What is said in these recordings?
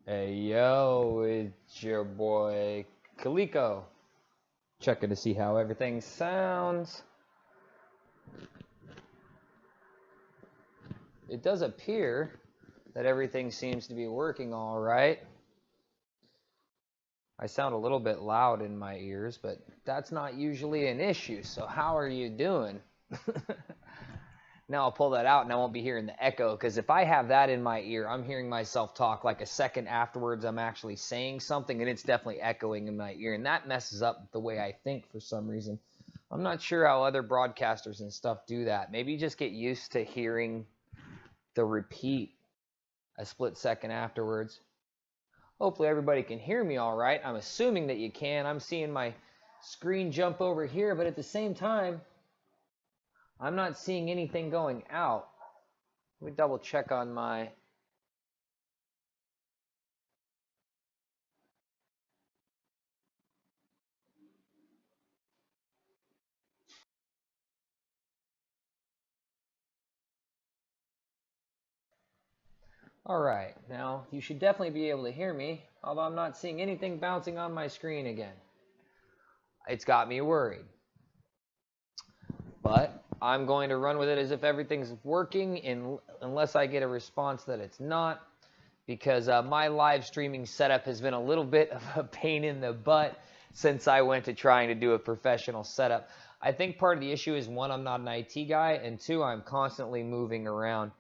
Hey yo, it's your boy Kaliko. Checking to see how everything sounds. It does appear that everything seems to be working all right. I sound a little bit loud in my ears, but that's not usually an issue. So how are you doing? Now I'll pull that out and I won't be hearing the echo, because if I have that in my ear, I'm hearing myself talk like a second afterwards. I'm actually saying something and it's definitely echoing in my ear, and that messes up the way I think for some reason. I'm not sure how other broadcasters and stuff do that. Maybe just get used to hearing the repeat a split second afterwards. Hopefully everybody can hear me all right. I'm assuming that you can. I'm seeing my screen jump over here, but at the same time, I'm not seeing anything going out. Let me double check on my... All right, now you should definitely be able to hear me, although I'm not seeing anything bouncing on my screen again. It's got me worried. But I'm going to run with it as if everything's working, unless I get a response that it's not, because my live streaming setup has been a little bit of a pain in the butt since I went to trying to do a professional setup. I think part of the issue is, one, I'm not an IT guy, and two, I'm constantly moving around.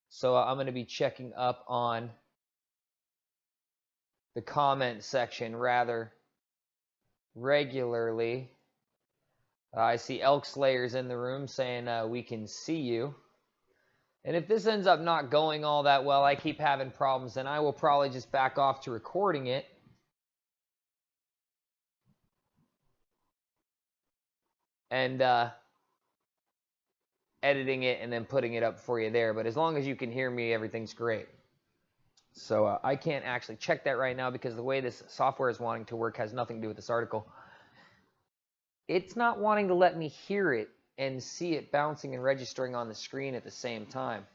So I'm going to be checking up on the comment section rather regularly. I see Elk Slayer's in the room saying we can see you. And if this ends up not going all that well, I keep having problems, then I will probably just back off to recording it. And editing it and then putting it up for you there. But as long as you can hear me, everything's great. So I can't actually check that right now because the way this software is wanting to work has nothing to do with this article. It's not wanting to let me hear it and see it bouncing and registering on the screen at the same time.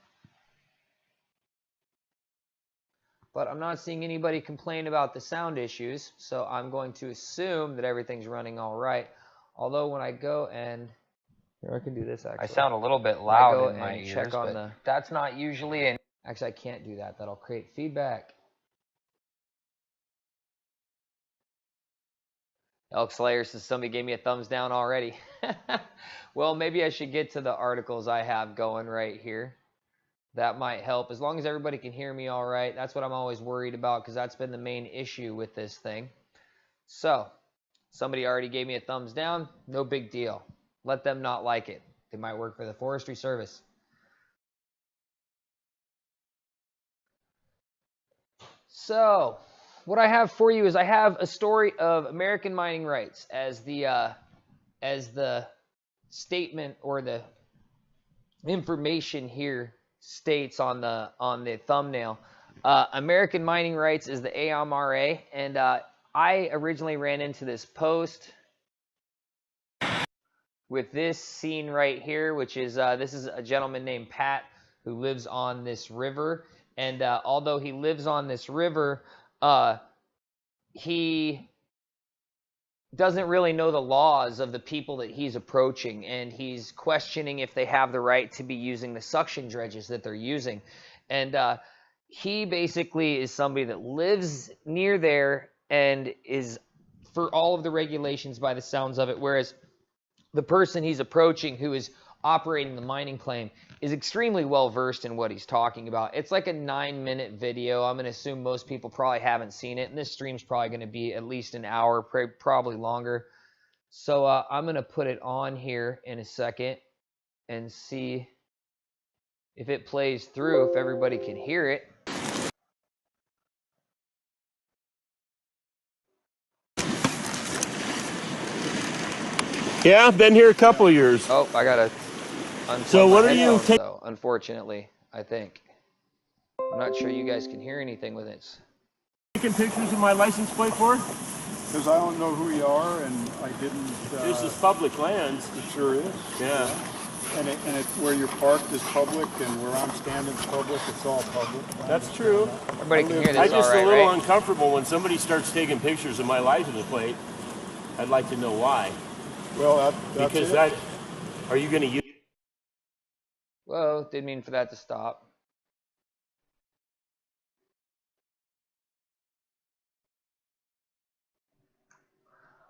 But I'm not seeing anybody complain about the sound issues, so I'm going to assume that everything's running all right. Although when I go and... Here, I can do this actually. I sound a little bit loud in my ears, check on the... That's not usually an... Actually, I can't do that. That'll create feedback. Elk Slayer says somebody gave me a thumbs down already. Well, maybe I should get to the articles I have going right here. That might help. As long as everybody can hear me all right. That's what I'm always worried about, because that's been the main issue with this thing. So, somebody already gave me a thumbs down. No big deal. Let them not like it. They might work for the Forestry Service. So, what I have for you is I have a story of American mining rights as the statement, or the information here states on the thumbnail. American mining rights is the AMRA, and I originally ran into this post with this scene right here, which is this is a gentleman named Pat who lives on this river, and although he lives on this river, he doesn't really know the laws of the people that he's approaching, and he's questioning if they have the right to be using the suction dredges that they're using. And he basically is somebody that lives near there and is for all of the regulations by the sounds of it, whereas the person he's approaching, who is operating the mining claim, is extremely well versed in what he's talking about. It's like a 9-minute video. I'm going to assume most people probably haven't seen it, and this stream's probably going to be at least an hour, probably longer. So I'm going to put it on here in a second and see if it plays through, if everybody can hear it. Yeah, I've been here a couple of years. Oh, I got to... So what are you taking? Unfortunately, I think. I'm not sure you guys can hear anything with it. Taking pictures of my license plate for? Because I don't know who you are, and I didn't... This is public lands. It sure is. Yeah. And where you're parked is public, and where I'm standing is public. It's all public. That's true. Everybody can hear this I'm just all right, a little right? uncomfortable when somebody starts taking pictures of my license plate. I'd like to know why. Well, that's because it. Are you going to use? Whoa, didn't mean for that to stop.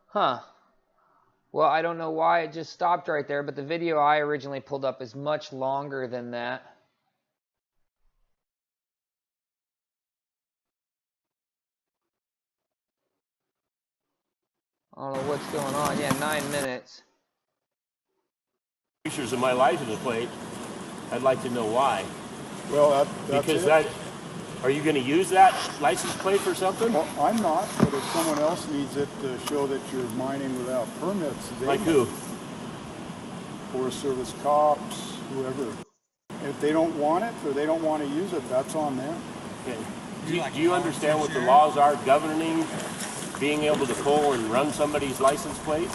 Huh. Well, I don't know why it just stopped right there, but the video I originally pulled up is much longer than that. I don't know what's going on. Yeah, 9 minutes. Pictures of my license plate. I'd like to know why. Well, that's because it. Are you going to use that license plate for something? Well, I'm not, but if someone else needs it to show that you're mining without permits, they Like who? Forest Service cops, whoever. If they don't want it or they don't want to use it, that's on them. Okay. Do you understand what the laws are governing being able to pull and run somebody's license plate?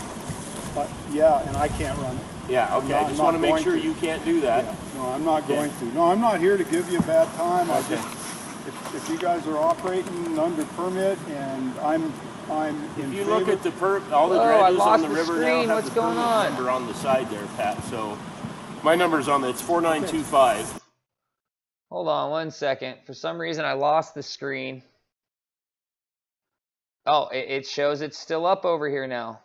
Yeah, and I can't run it. Yeah, okay. I just want to make sure you can't do that. Yeah. No, I'm not going to. No, I'm not here to give you a bad time. Okay. I just, if you guys are operating under permit and I'm in If you favor, look at the all the I dredges lost on the the river screen. now have What's the going permit on? number on the side there, Pat. So my number's on it's 4925. Hold on 1 second. For some reason, I lost the screen. Oh, it shows it's still up over here now.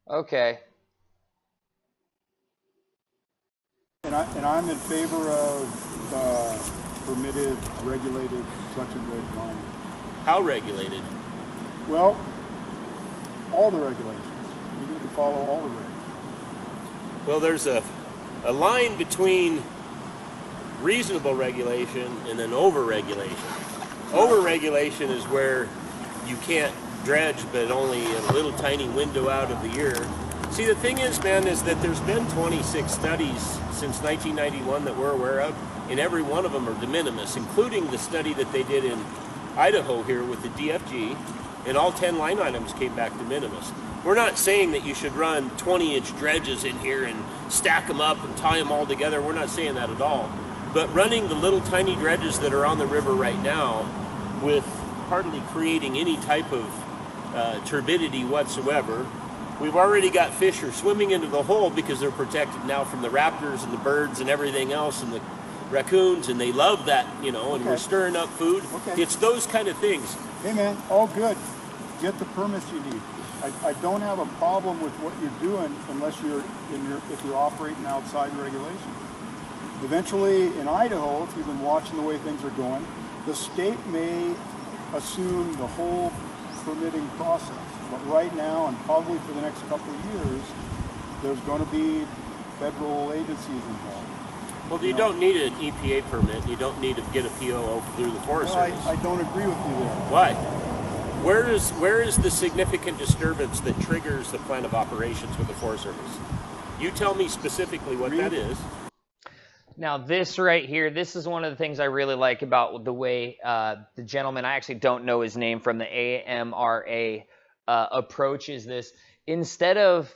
Okay. and I'm in favor of permitted, regulated, such and red mining. How regulated? Well, all the regulations. You need to follow all the regulations. Well, there's a line between reasonable regulation and then over-regulation. Over-regulation is where you can't dredge but only a little tiny window out of the year. See, the thing is, man, is that there's been 26 studies since 1991 that we're aware of, and every one of them are de minimis, including the study that they did in Idaho here with the DFG, and all 10 line items came back de minimis. We're not saying that you should run 20-inch dredges in here and stack them up and tie them all together. We're not saying that at all. But running the little tiny dredges that are on the river right now with hardly creating any type of turbidity whatsoever, we've already got fish are swimming into the hole because they're protected now from the raptors and the birds and everything else and the raccoons, and they love that, you know, and we're stirring up food. It's those kind of things. Hey man, all good. Get the permits you need. I don't have a problem with what you're doing unless if you're operating outside regulation. Eventually in Idaho, if you've been watching the way things are going, the state may assume the whole permitting process. But right now, and probably for the next couple of years, there's going to be federal agencies involved. Well, you don't need an EPA permit. You don't need to get a PO through the Forest Service. I don't agree with you there. Why? Where is the significant disturbance that triggers the plan of operations with the Forest Service? You tell me specifically what that is. Now this right here, this is one of the things I really like about the way the gentleman, I actually don't know his name, from the AMRA approaches this. Instead of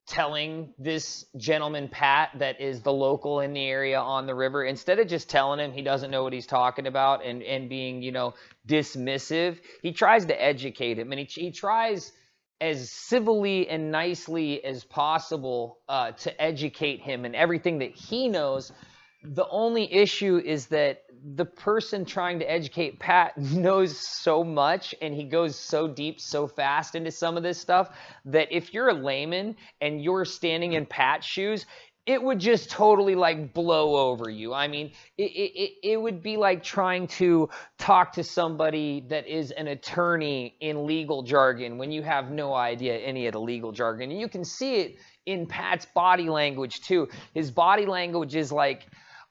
telling this gentleman, Pat, that is the local in the area on the river, instead of just telling him he doesn't know what he's talking about and being, you know, dismissive, he tries to educate him, and he tries as civilly and nicely as possible to educate him and everything that he knows. The only issue is that the person trying to educate Pat knows so much, and he goes so deep so fast into some of this stuff that if you're a layman and you're standing in Pat's shoes, it would just totally like blow over you. I mean, it would be like trying to talk to somebody that is an attorney in legal jargon when you have no idea any of the legal jargon. And you can see it in Pat's body language too. His body language is like,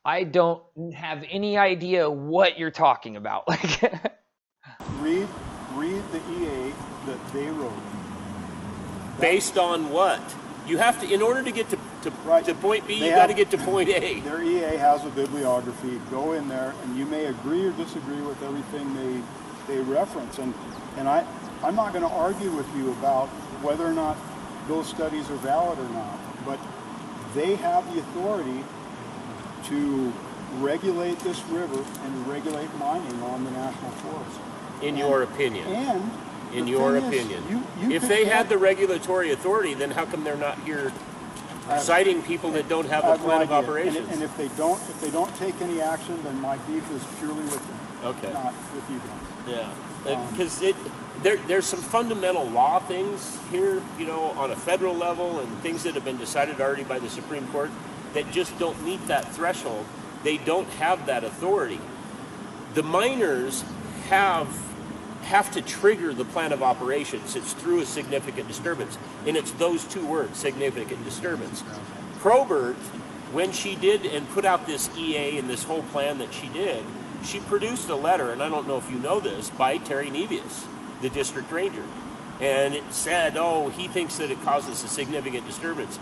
I don't have any idea what you're talking about. Read the EA that they wrote. Based on what? You have to, in order to get to point B, you got to get to point A. Their EA has a bibliography. Go in there, and you may agree or disagree with everything they reference. And I'm not going to argue with you about whether or not those studies are valid or not. But they have the authority to regulate this river and to regulate mining on the national forest. In your opinion. And in your opinion. If they had the regulatory authority, then how come they're not here citing people that don't have a plan of operations? And if they don't take any action, then my beef is purely with them, not with you guys. Yeah, because there's some fundamental law things here, you know, on a federal level, and things that have been decided already by the Supreme Court that just don't meet that threshold. They don't have that authority. The miners have to trigger the plan of operations. It's through a significant disturbance, and it's those two words, significant disturbance. Probert, when she did and put out this EA and this whole plan that she did, she produced a letter, and I don't know if you know this, by Terry Nevius, the district ranger, and it said, oh, he thinks that it causes a significant disturbance.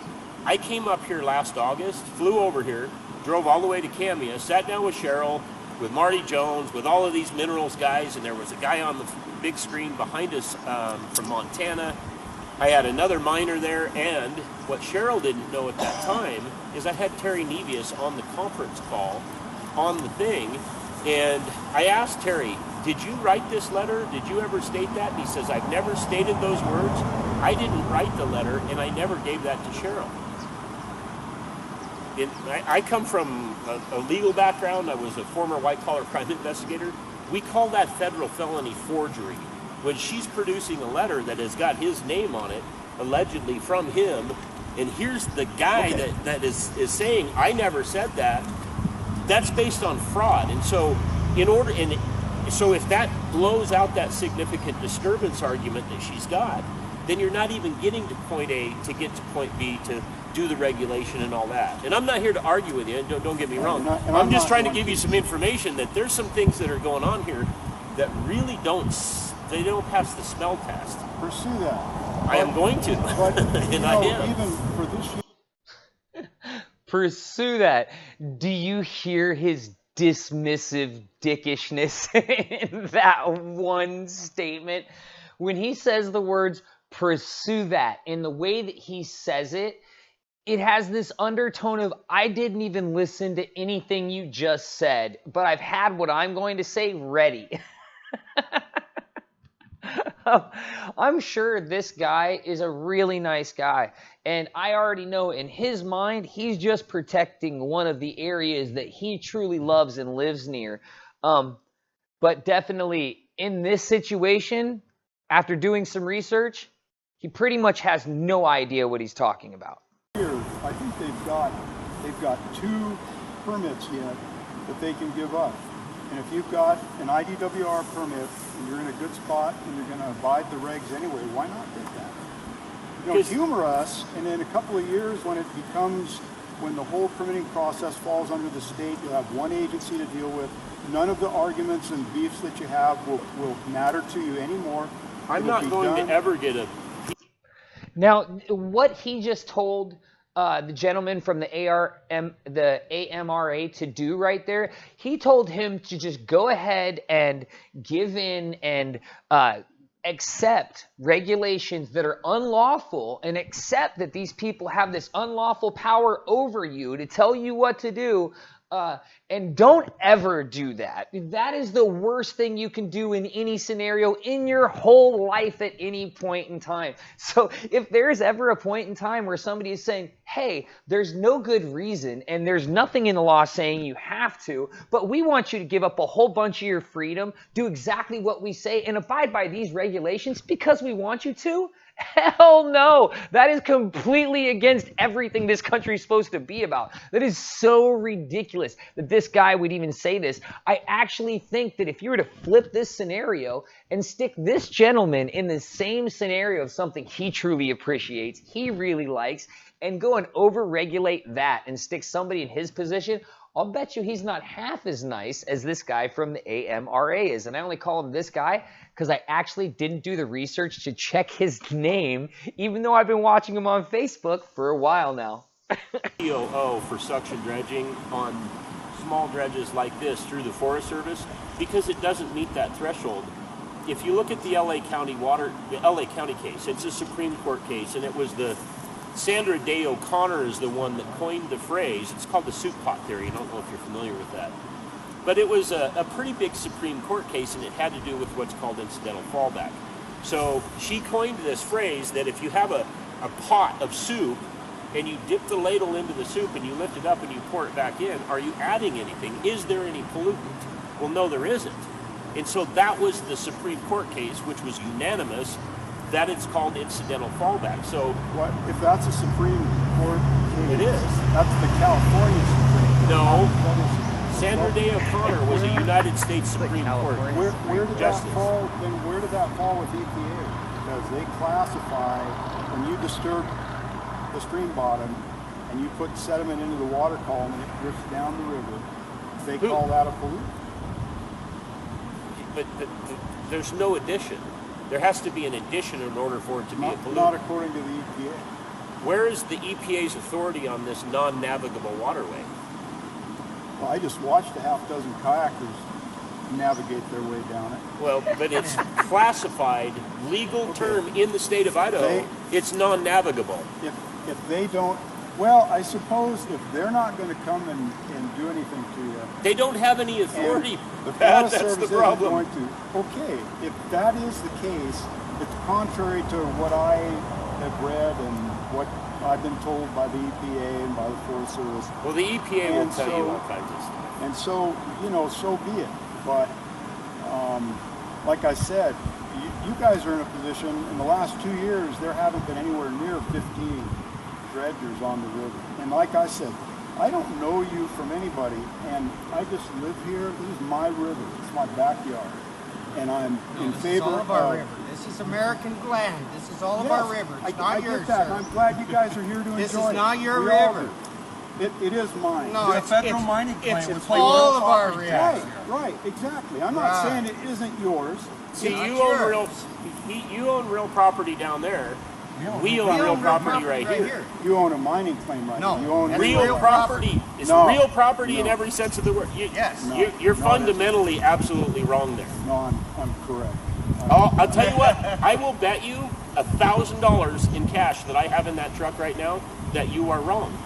I came up here last August, flew over here, drove all the way to Camia, sat down with Cheryl, with Marty Jones, with all of these minerals guys, and there was a guy on the big screen behind us from Montana. I had another miner there, and what Cheryl didn't know at that time is I had Terry Nevius on the conference call on the thing, and I asked Terry, did you write this letter? Did you ever state that? And he says, I've never stated those words. I didn't write the letter, and I never gave that to Cheryl. I come from a legal background. I was a former white-collar crime investigator. We call that federal felony forgery. When she's producing a letter that has got his name on it, allegedly from him, and here's the guy that is saying, I never said that, that's based on fraud. And so so if that blows out that significant disturbance argument that she's got, then you're not even getting to point A to get to point B to do the regulation and all that. And I'm not here to argue with you, don't get me wrong. I'm just trying to give you some information that there's some things that are going on here that really don't pass the smell test. Pursue that. I am going to, but, and I am. Even for this year. Pursue that. Do you hear his dismissive dickishness in that one statement? When he says the words, pursue that, in the way that he says it, it has this undertone of, I didn't even listen to anything you just said, but I've had what I'm going to say ready. I'm sure this guy is a really nice guy, and I already know in his mind, he's just protecting one of the areas that he truly loves and lives near. But definitely in this situation, after doing some research, he pretty much has no idea what he's talking about. I think they've got 2 permits yet that they can give up. And if you've got an IDWR permit and you're in a good spot and you're going to abide the regs anyway, why not get that? You know, humor us, and in a couple of years when the whole permitting process falls under the state, you'll have one agency to deal with. None of the arguments and beefs that you have will matter to you anymore. I'm not going to ever get a... Now, what he just told the gentleman from the AMRA to do right there, he told him to just go ahead and give in and accept regulations that are unlawful, and accept that these people have this unlawful power over you to tell you what to do. And don't ever do that. That is the worst thing you can do in any scenario in your whole life at any point in time. So if there's ever a point in time where somebody is saying, hey, there's no good reason and there's nothing in the law saying you have to, but we want you to give up a whole bunch of your freedom, do exactly what we say, and abide by these regulations because we want you to, hell no. That is completely against everything this country is supposed to be about. That is so ridiculous that this guy would even say this. I actually think that if you were to flip this scenario and stick this gentleman in the same scenario of something he truly appreciates, he really likes, and go and over-regulate that and stick somebody in his position, I'll bet you he's not half as nice as this guy from the AMRA is. And I only call him this guy because I actually didn't do the research to check his name, even though I've been watching him on Facebook for a while now. COO for suction dredging on small dredges like this through the Forest Service, because it doesn't meet that threshold. if you look at the LA County case, it's a Supreme Court case, and it was Sandra Day O'Connor is the one that coined the phrase. It's called the soup pot theory. I don't know if you're familiar with that. But it was a pretty big Supreme Court case, and it had to do with what's called incidental fallback. So she coined this phrase that if you have a pot of soup and you dip the ladle into the soup and you lift it up and you pour it back in, are you adding anything? Is there any pollutant? Well, no, there isn't. And so that was the Supreme Court case, which was unanimous, that it's called incidental fallback. So what if that's a Supreme Court case? It is. That's the California Supreme Court. No. That is, Sandra Day O'Connor was a United States Supreme Court where did justice. that fall? Then where did that fall with EPA? Because they classify when you disturb the stream bottom and you put sediment into the water column and it drifts down the river, they call that a pollutant. But there's no addition. There has to be an addition in order for it to be a pollutant. Not according to the EPA. Where is the EPA's authority on this non-navigable waterway? Well, I just watched a half dozen kayakers navigate their way down it. Well, but it's classified, legal term in the state of Idaho, it's non-navigable. If they don't, well, I suppose if they're not going to come and do anything to you. They don't have any authority. The Forest That's Service the problem. isn't going to. Okay, if that is the case, it's contrary to what I have read and what I've been told by the EPA and by the Forest Service. Well, the EPA will tell you all kinds of stuff. And so, so be it. But like I said, you guys are in a position, in the last 2 years, there haven't been anywhere near 15 dredgers on the river. And like I said, I don't know you from anybody, and I just live here. This is my river. It's my backyard. And I'm in favor This is all of our river. This is American land. This is all of our rivers. I get that. And I'm glad you guys are here to enjoy it. This is not your We all river. do. It is mine. No, The federal mining claim it's was all of our rivers. Right, exactly. I'm not saying it isn't yours. See, Not you yours. own real property down there. We own real property right here. You own a mining claim right No, now. You own that's Real property. It's No. real property in No. every sense of the word. Yes. No. You're No, fundamentally absolutely wrong there. No, I'm correct. I'll tell you what, I will bet you $1,000 in cash that I have in that truck right now that you are wrong.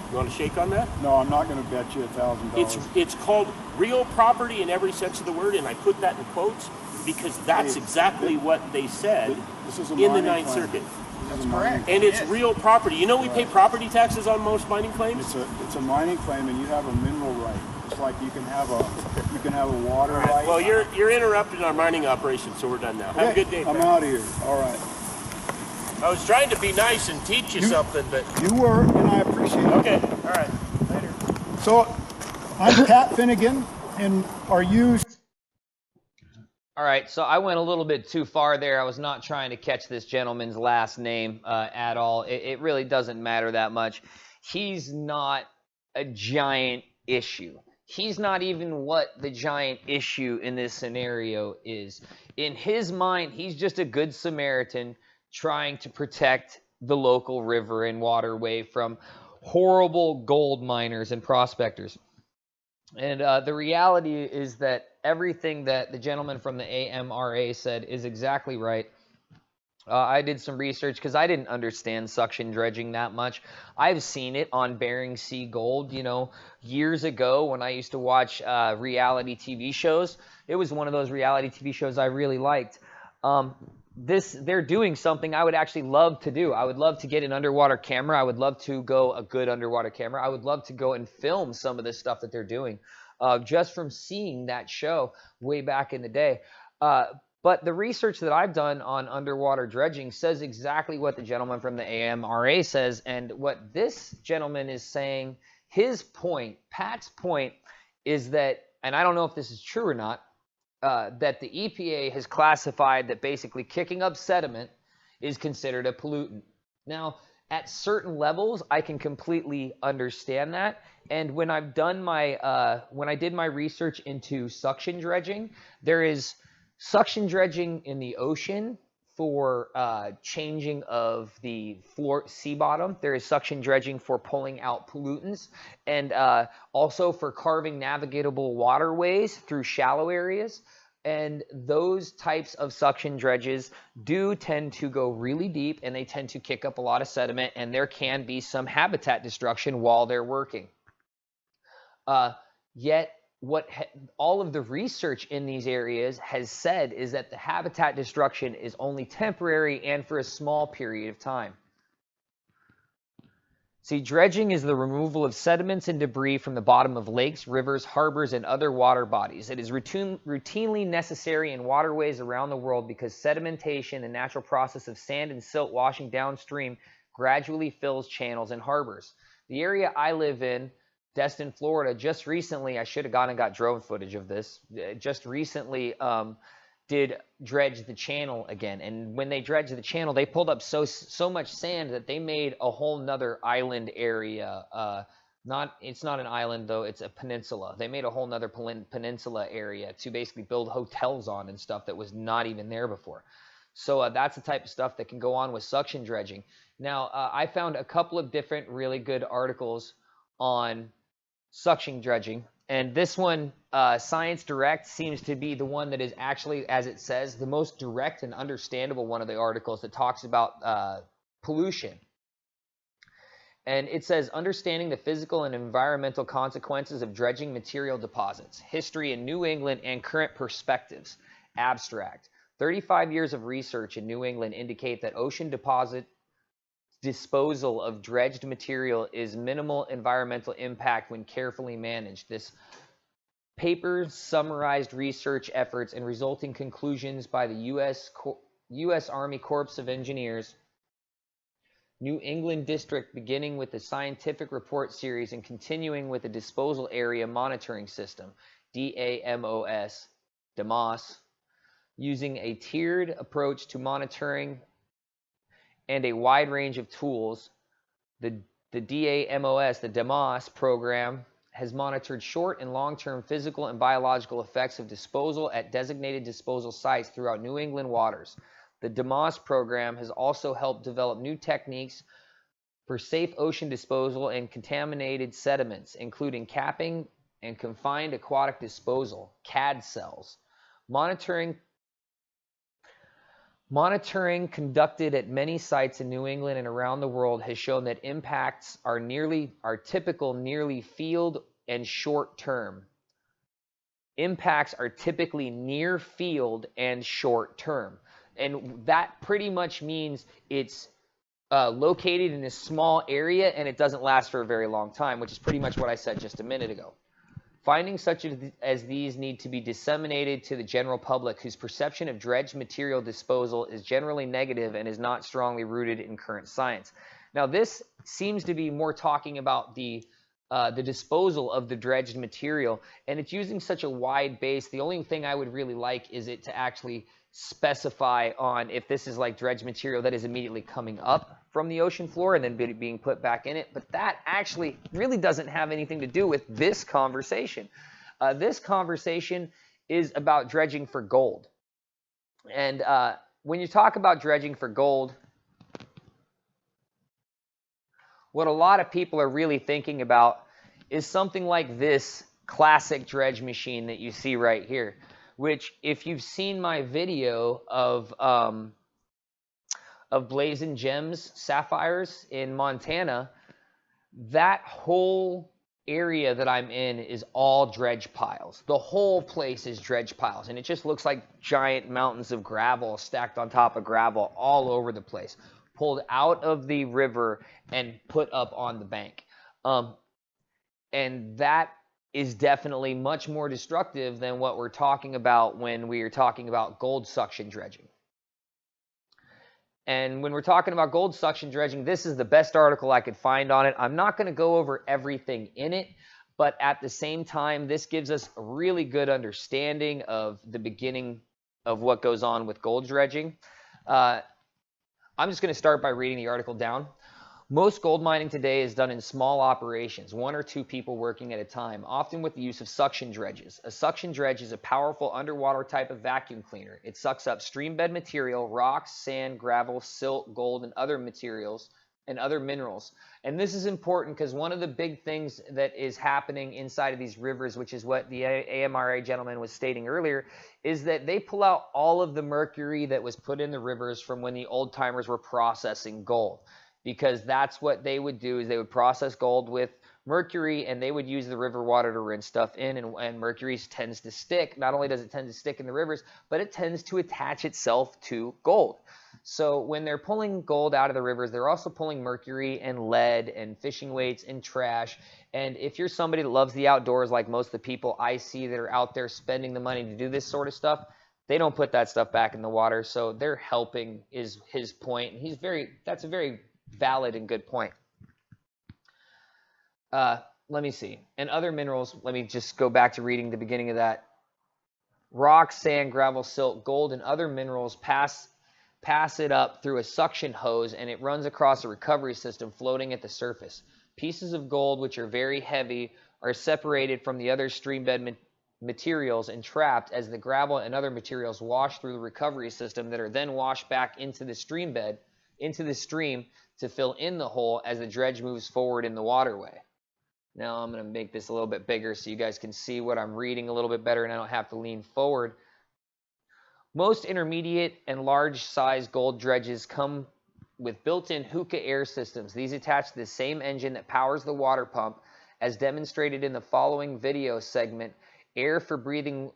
You want to shake on that? No, I'm not going to bet you $1,000. It's called real property in every sense of the word, and I put that in quotes because that's exactly what they said This is a in the mining Ninth claim. Circuit. This is a mining And it's real property. You know we pay property taxes on most mining claims? It's a mining claim, and you have a mineral right. It's like you can have a water right. Well, you're interrupting our mining operation, so we're done now. Have a good day. I'm Pat. out of here. All right. I was trying to be nice and teach you something, but You were, and I appreciate it. okay, all right. Later. So, I'm Pat Finnegan, and are you? All right, so I went a little bit too far there. I was not trying to catch this gentleman's last name at all. It really doesn't matter that much. He's not a giant issue. He's not even what the giant issue in this scenario is. In his mind, he's just a good Samaritan trying to protect the local river and waterway from horrible gold miners and prospectors. And the reality is that everything that the gentleman from the AMRA said is exactly right. I did some research because I didn't understand suction dredging that much. I've seen it on Bering Sea Gold, years ago when I used to watch reality TV shows. It was one of those reality TV shows I really liked. They're doing something I would actually love to do. I would love to get an underwater camera. I would love to go a good underwater camera. I would love to go and film some of the stuff that they're doing just from seeing that show way back in the day. But the research that I've done on underwater dredging says exactly what the gentleman from the AMRA says. And what this gentleman is saying, his point, Pat's point, is that, and I don't know if this is true or not, that the EPA has classified that basically kicking up sediment is considered a pollutant. Now, at certain levels, I can completely understand that. And when I've done when I did my research into suction dredging, there is suction dredging in the ocean for changing of the sea bottom. There is suction dredging for pulling out pollutants, and also for carving navigatable waterways through shallow areas. And those types of suction dredges do tend to go really deep, and they tend to kick up a lot of sediment, and there can be some habitat destruction while they're working. Yet all of the research in these areas has said is that the habitat destruction is only temporary and for a small period of time. See, dredging is the removal of sediments and debris from the bottom of lakes, rivers, harbors, and other water bodies. It is routinely necessary in waterways around the world because sedimentation, the natural process of sand and silt washing downstream, gradually fills channels and harbors. The area I live in, Destin, Florida, just recently, I should have gone and got drone footage of this, just recently did dredge the channel again. And when they dredged the channel, they pulled up so much sand that they made a whole nother island area. It's not an island though, it's a peninsula. They made a whole nother peninsula area to basically build hotels on and stuff that was not even there before. So that's the type of stuff that can go on with suction dredging. Now, I found a couple of different really good articles on suction dredging. And this one, Science Direct, seems to be the one that is actually, as it says, the most direct and understandable one of the articles that talks about pollution. And it says, understanding the physical and environmental consequences of dredging material deposits, history in New England and current perspectives. Abstract. 35 years of research in New England indicate that ocean deposit disposal of dredged material is minimal environmental impact when carefully managed. This paper summarized research efforts and resulting conclusions by the U.S. Army Corps of Engineers, New England District, beginning with the scientific report series and continuing with the disposal area monitoring system, DAMOS, using a tiered approach to monitoring and a wide range of tools. The DAMOS program has monitored short and long-term physical and biological effects of disposal at designated disposal sites throughout New England waters. The DAMOS program has also helped develop new techniques for safe ocean disposal and contaminated sediments, including capping and confined aquatic disposal, CAD cells. Monitoring conducted at many sites in New England and around the world has shown that impacts are typical nearly field and short term. Impacts are typically near field and short term. And that pretty much means it's located in a small area and it doesn't last for a very long time, which is pretty much what I said just a minute ago. Findings such as these need to be disseminated to the general public, whose perception of dredged material disposal is generally negative and is not strongly rooted in current science. Now, this seems to be more talking about the disposal of the dredged material, and it's using such a wide base. The only thing I would really like is it to actually specify on if this is like dredged material that is immediately coming up from the ocean floor and then being put back in it. But that actually really doesn't have anything to do with this conversation. This conversation is about dredging for gold. And when you talk about dredging for gold, what a lot of people are really thinking about is something like this classic dredge machine that you see right here, which, if you've seen my video of Blazing Gems sapphires in Montana, that whole area that I'm in is all dredge piles. The whole place is dredge piles, and it just looks like giant mountains of gravel stacked on top of gravel all over the place, pulled out of the river and put up on the bank. And that is definitely much more destructive than what we're talking about when we are talking about gold suction dredging. And when we're talking about gold suction dredging, this is the best article I could find on it. I'm not going to go over everything in it, but at the same time, this gives us a really good understanding of the beginning of what goes on with gold dredging. I'm just going to start by reading the article down. Most gold mining today is done in small operations, 1 or 2 people working at a time, often with the use of suction dredges. A suction dredge is a powerful underwater type of vacuum cleaner. It sucks up stream bed material, rocks, sand, gravel, silt, gold, and other materials, and other minerals. And this is important because one of the big things that is happening inside of these rivers, which is what the AMRA gentleman was stating earlier, is that they pull out all of the mercury that was put in the rivers from when the old timers were processing gold. Because that's what they would do, is they would process gold with mercury, and they would use the river water to rinse stuff in, and mercury tends to stick. Not only does it tend to stick in the rivers, but it tends to attach itself to gold. So when they're pulling gold out of the rivers, they're also pulling mercury and lead and fishing weights and trash. And if you're somebody that loves the outdoors, like most of the people I see that are out there spending the money to do this sort of stuff, they don't put that stuff back in the water. So they're helping, is his point. And that's a very valid and good point. Let me see. And other minerals, let me just go back to reading the beginning of that. Rock, sand, gravel, silt, gold, and other minerals pass it up through a suction hose, and it runs across a recovery system floating at the surface. Pieces of gold, which are very heavy, are separated from the other stream bed materials and trapped as the gravel and other materials wash through the recovery system that are then washed back into the stream to fill in the hole as the dredge moves forward in the waterway. Now I'm going to make this a little bit bigger so you guys can see what I'm reading a little bit better and I don't have to lean forward. Most intermediate and large size gold dredges come with built-in hookah air systems. These attach to the same engine that powers the water pump. As demonstrated in the following video segment, air for breathing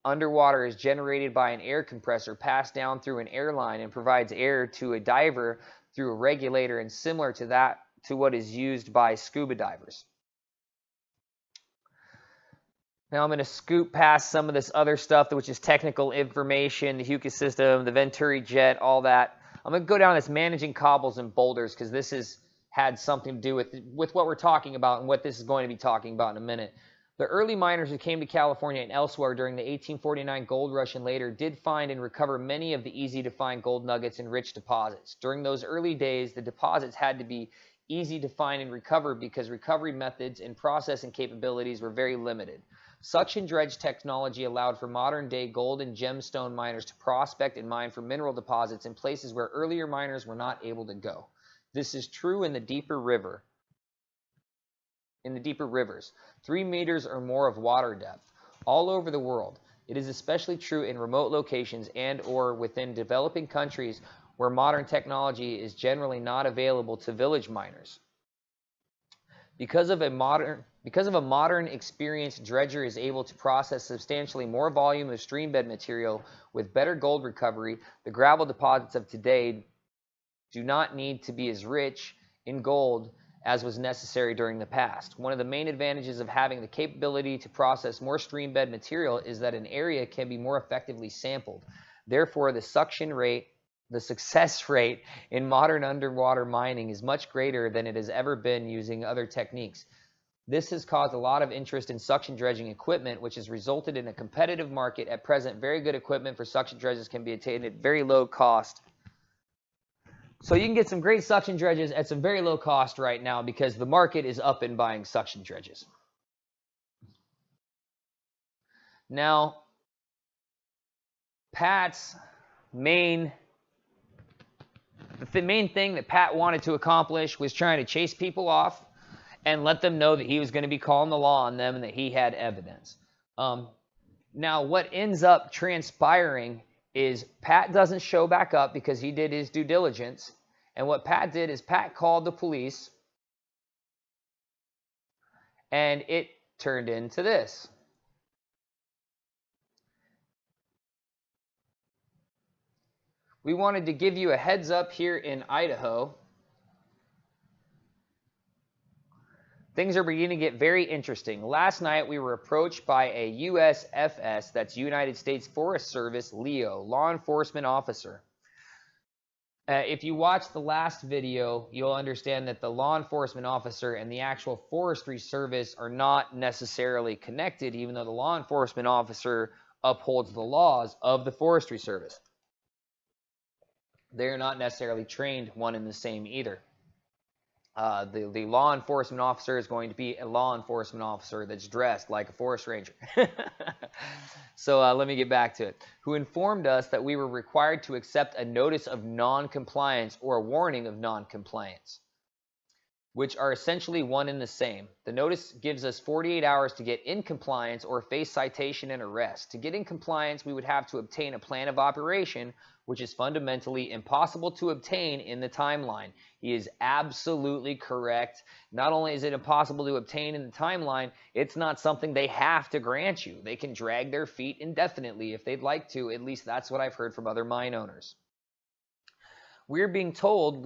underwater is generated by an air compressor passed down through an air line and provides air to a diver through a regulator, and similar to what is used by scuba divers. Now I'm going to scoop past some of this other stuff, which is technical information, the hookah system, the Venturi jet, all that. I'm going to go down this managing cobbles and boulders because this has had something to do with what we're talking about and what this is going to be talking about in a minute. The early miners who came to California and elsewhere during the 1849 gold rush and later did find and recover many of the easy-to-find gold nuggets in rich deposits. During those early days, the deposits had to be easy to find and recover because recovery methods and processing capabilities were very limited. Suction dredge technology allowed for modern-day gold and gemstone miners to prospect and mine for mineral deposits in places where earlier miners were not able to go. This is true in the deeper rivers, 3 meters or more of water depth, all over the world. It is especially true in remote locations and or within developing countries where modern technology is generally not available to village miners. Because of a modern experienced dredger is able to process substantially more volume of stream bed material with better gold recovery, the gravel deposits of today do not need to be as rich in gold as was necessary during the past. One of the main advantages of having the capability to process more stream bed material is that an area can be more effectively sampled. Therefore, the success rate in modern underwater mining is much greater than it has ever been using other techniques. This has caused a lot of interest in suction dredging equipment, which has resulted in a competitive market. At present, very good equipment for suction dredges can be obtained at very low cost. So you can get some great suction dredges at some very low cost right now because the market is up in buying suction dredges. Now, Pat's the main thing that Pat wanted to accomplish was trying to chase people off and let them know that he was going to be calling the law on them and that he had evidence. Now, what ends up transpiring is Pat doesn't show back up because he did his due diligence. And what Pat did is Pat called the police, and it turned into this. We wanted to give you a heads up here in Idaho. Things are beginning to get very interesting. Last night, we were approached by a USFS, that's United States Forest Service, LEO, law enforcement officer. If you watch the last video, you'll understand that the law enforcement officer and the actual Forestry Service are not necessarily connected, even though the law enforcement officer upholds the laws of the Forestry Service. They're not necessarily trained one and the same either. The law enforcement officer is going to be a law enforcement officer that's dressed like a forest ranger. So let me get back to it. Who informed us that we were required to accept a notice of non-compliance or a warning of non-compliance, which are essentially one and the same. The notice gives us 48 hours to get in compliance or face citation and arrest. To get in compliance, we would have to obtain a plan of operation, which is fundamentally impossible to obtain in the timeline. He is absolutely correct. Not only is it impossible to obtain in the timeline, it's not something they have to grant you. They can drag their feet indefinitely if they'd like to. At least that's what I've heard from other mine owners. We're being told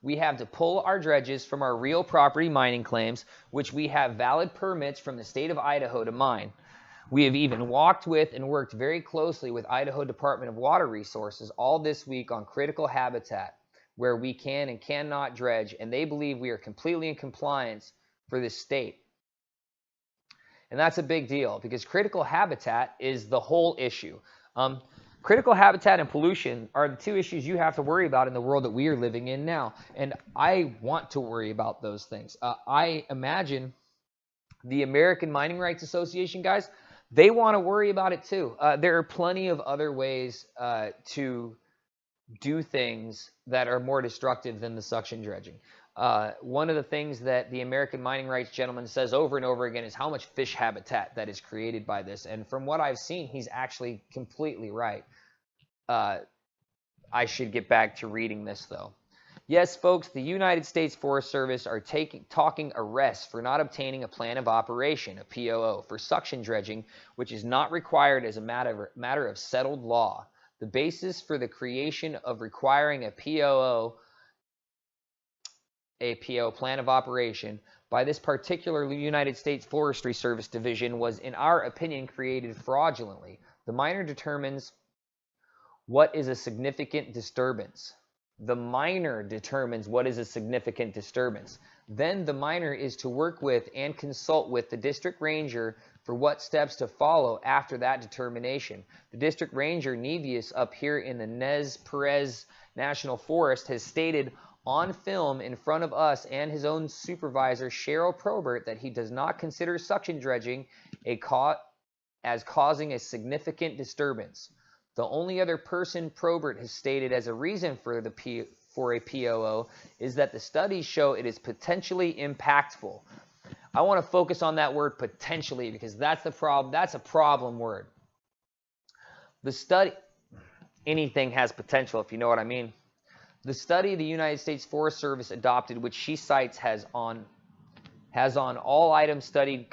we have to pull our dredges from our real property mining claims, which we have valid permits from the state of Idaho to mine. We have even walked with and worked very closely with Idaho Department of Water Resources all this week on critical habitat, where we can and cannot dredge, and they believe we are completely in compliance for this state. And that's a big deal, because critical habitat is the whole issue. Critical habitat and pollution are the two issues you have to worry about in the world that we are living in now. And I want to worry about those things. I imagine the American Mining Rights Association guys, they want to worry about it too. There are plenty of other ways to do things that are more destructive than the suction dredging. One of the things that the American Mining Rights gentleman says over and over again is how much fish habitat that is created by this. And from what I've seen, he's actually completely right. I should get back to reading this though. Yes, folks, the United States Forest Service are talking arrests for not obtaining a plan of operation, a POO, for suction dredging, which is not required as a matter of settled law. The basis for the creation of requiring a POO, plan of operation, by this particular United States Forestry Service division was, in our opinion, created fraudulently. The miner determines what is a significant disturbance. The miner determines what is a significant disturbance. Then the miner is to work with and consult with the district ranger for what steps to follow after that determination. The district ranger, Nevius, up here in the Nez Perez National Forest, has stated on film in front of us and his own supervisor, Cheryl Probert, that he does not consider suction dredging as causing a significant disturbance. The only other person Probert has stated as a reason for a POO is that the studies show it is potentially impactful. I want to focus on that word potentially, because that's the problem. That's a problem word. The study, anything has potential, if you know what I mean. The study the United States Forest Service adopted, which she cites has on all items studied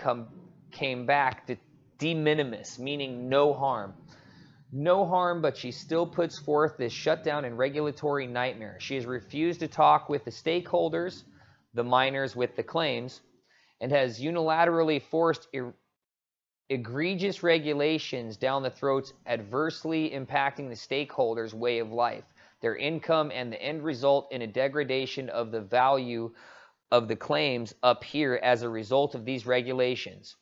came back to de minimis, meaning no harm. No harm, but she still puts forth this shutdown and regulatory nightmare. She has refused to talk with the stakeholders, the miners with the claims, and has unilaterally forced egregious regulations down the throats, adversely impacting the stakeholders' way of life, their income, and the end result in a degradation of the value of the claims up here as a result of these regulations.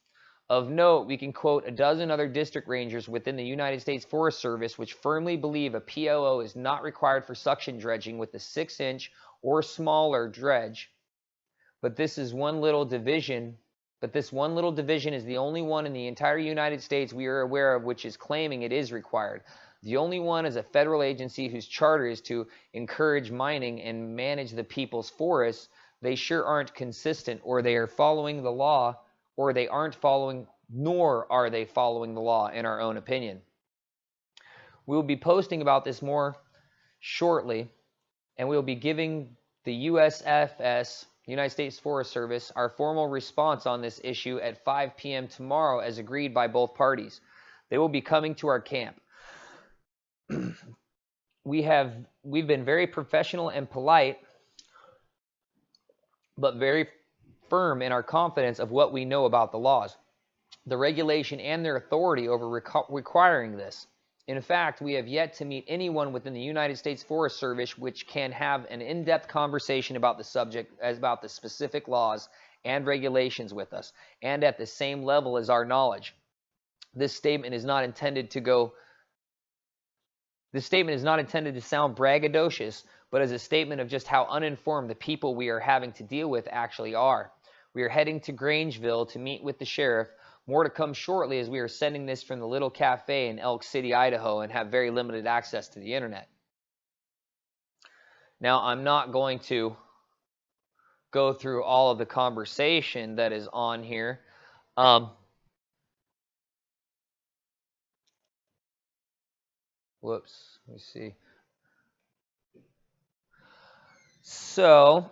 Of note, we can quote a dozen other district rangers within the United States Forest Service which firmly believe a POO is not required for suction dredging with a 6-inch or smaller dredge. But this one little division is the only one in the entire United States we are aware of which is claiming it is required. The only one is a federal agency whose charter is to encourage mining and manage the people's forests. They sure aren't consistent, or they are following the law, or they aren't following, nor are they following the law, in our own opinion. We'll be posting about this more shortly, and we'll be giving the USFS, United States Forest Service, our formal response on this issue at 5 p.m. tomorrow as agreed by both parties. They will be coming to our camp. We've been very professional and polite, but very firm in our confidence of what we know about the laws, the regulation, and their authority over requiring this. In fact, we have yet to meet anyone within the United States Forest Service which can have an in-depth conversation about the subject, about the specific laws and regulations with us, and at the same level as our knowledge. This statement is not intended to sound braggadocious. but as a statement of just how uninformed the people we are having to deal with actually are. We are heading to Grangeville to meet with the sheriff. More to come shortly, as we are sending this from the little cafe in Elk City, Idaho, and have very limited access to the internet. Now, I'm not going to go through all of the conversation that is on here. Whoops, let me see. So,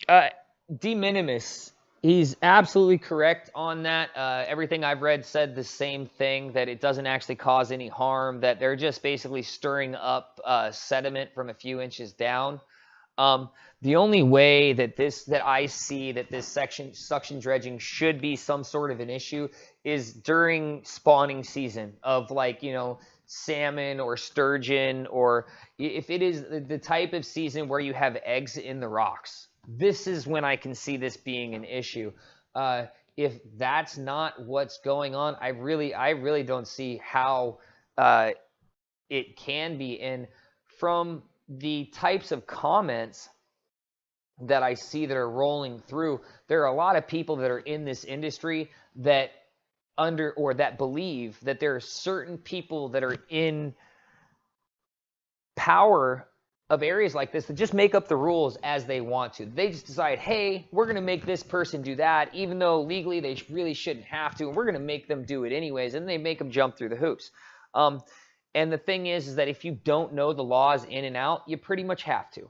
de minimis, he's absolutely correct on that. Everything I've read said the same thing, that it doesn't actually cause any harm, that they're just basically stirring up sediment from a few inches down. The only way that I see that this suction dredging should be some sort of an issue is during spawning season of, like, you know, salmon or sturgeon, or if it is the type of season where you have eggs in the rocks. This is when I can see this being an issue. If that's not what's going on, I really don't see how it can be. And from the types of comments that I see that are rolling through, there are a lot of people that are in this industry that that believe that there are certain people that are in power of areas like this that just make up the rules as they want to. They just decide, hey, we're going to make this person do that, even though legally they really shouldn't have to, and we're going to make them do it anyways, and they make them jump through the hoops. And the thing is that if you don't know the laws in and out, you pretty much have to.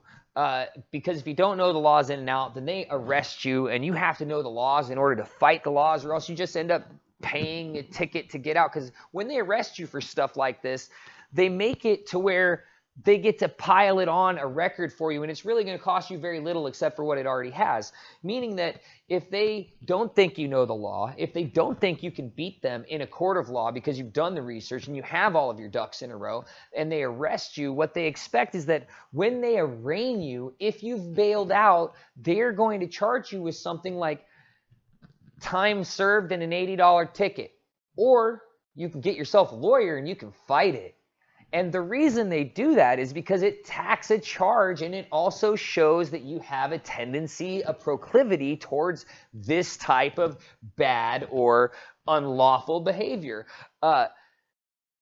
Because if you don't know the laws in and out, then they arrest you, and you have to know the laws in order to fight the laws, or else you just end up paying a ticket to get out. Because when they arrest you for stuff like this, they make it to where they get to pile it on a record for you, and it's really going to cost you very little except for what it already has. Meaning that if they don't think you know the law, if they don't think you can beat them in a court of law because you've done the research and you have all of your ducks in a row, and they arrest you, what they expect is that when they arraign you, if you've bailed out, they're going to charge you with something like time served and an $80 ticket. Or you can get yourself a lawyer and you can fight it. And the reason they do that is because it tacks a charge, and it also shows that you have a tendency, a proclivity towards this type of bad or unlawful behavior.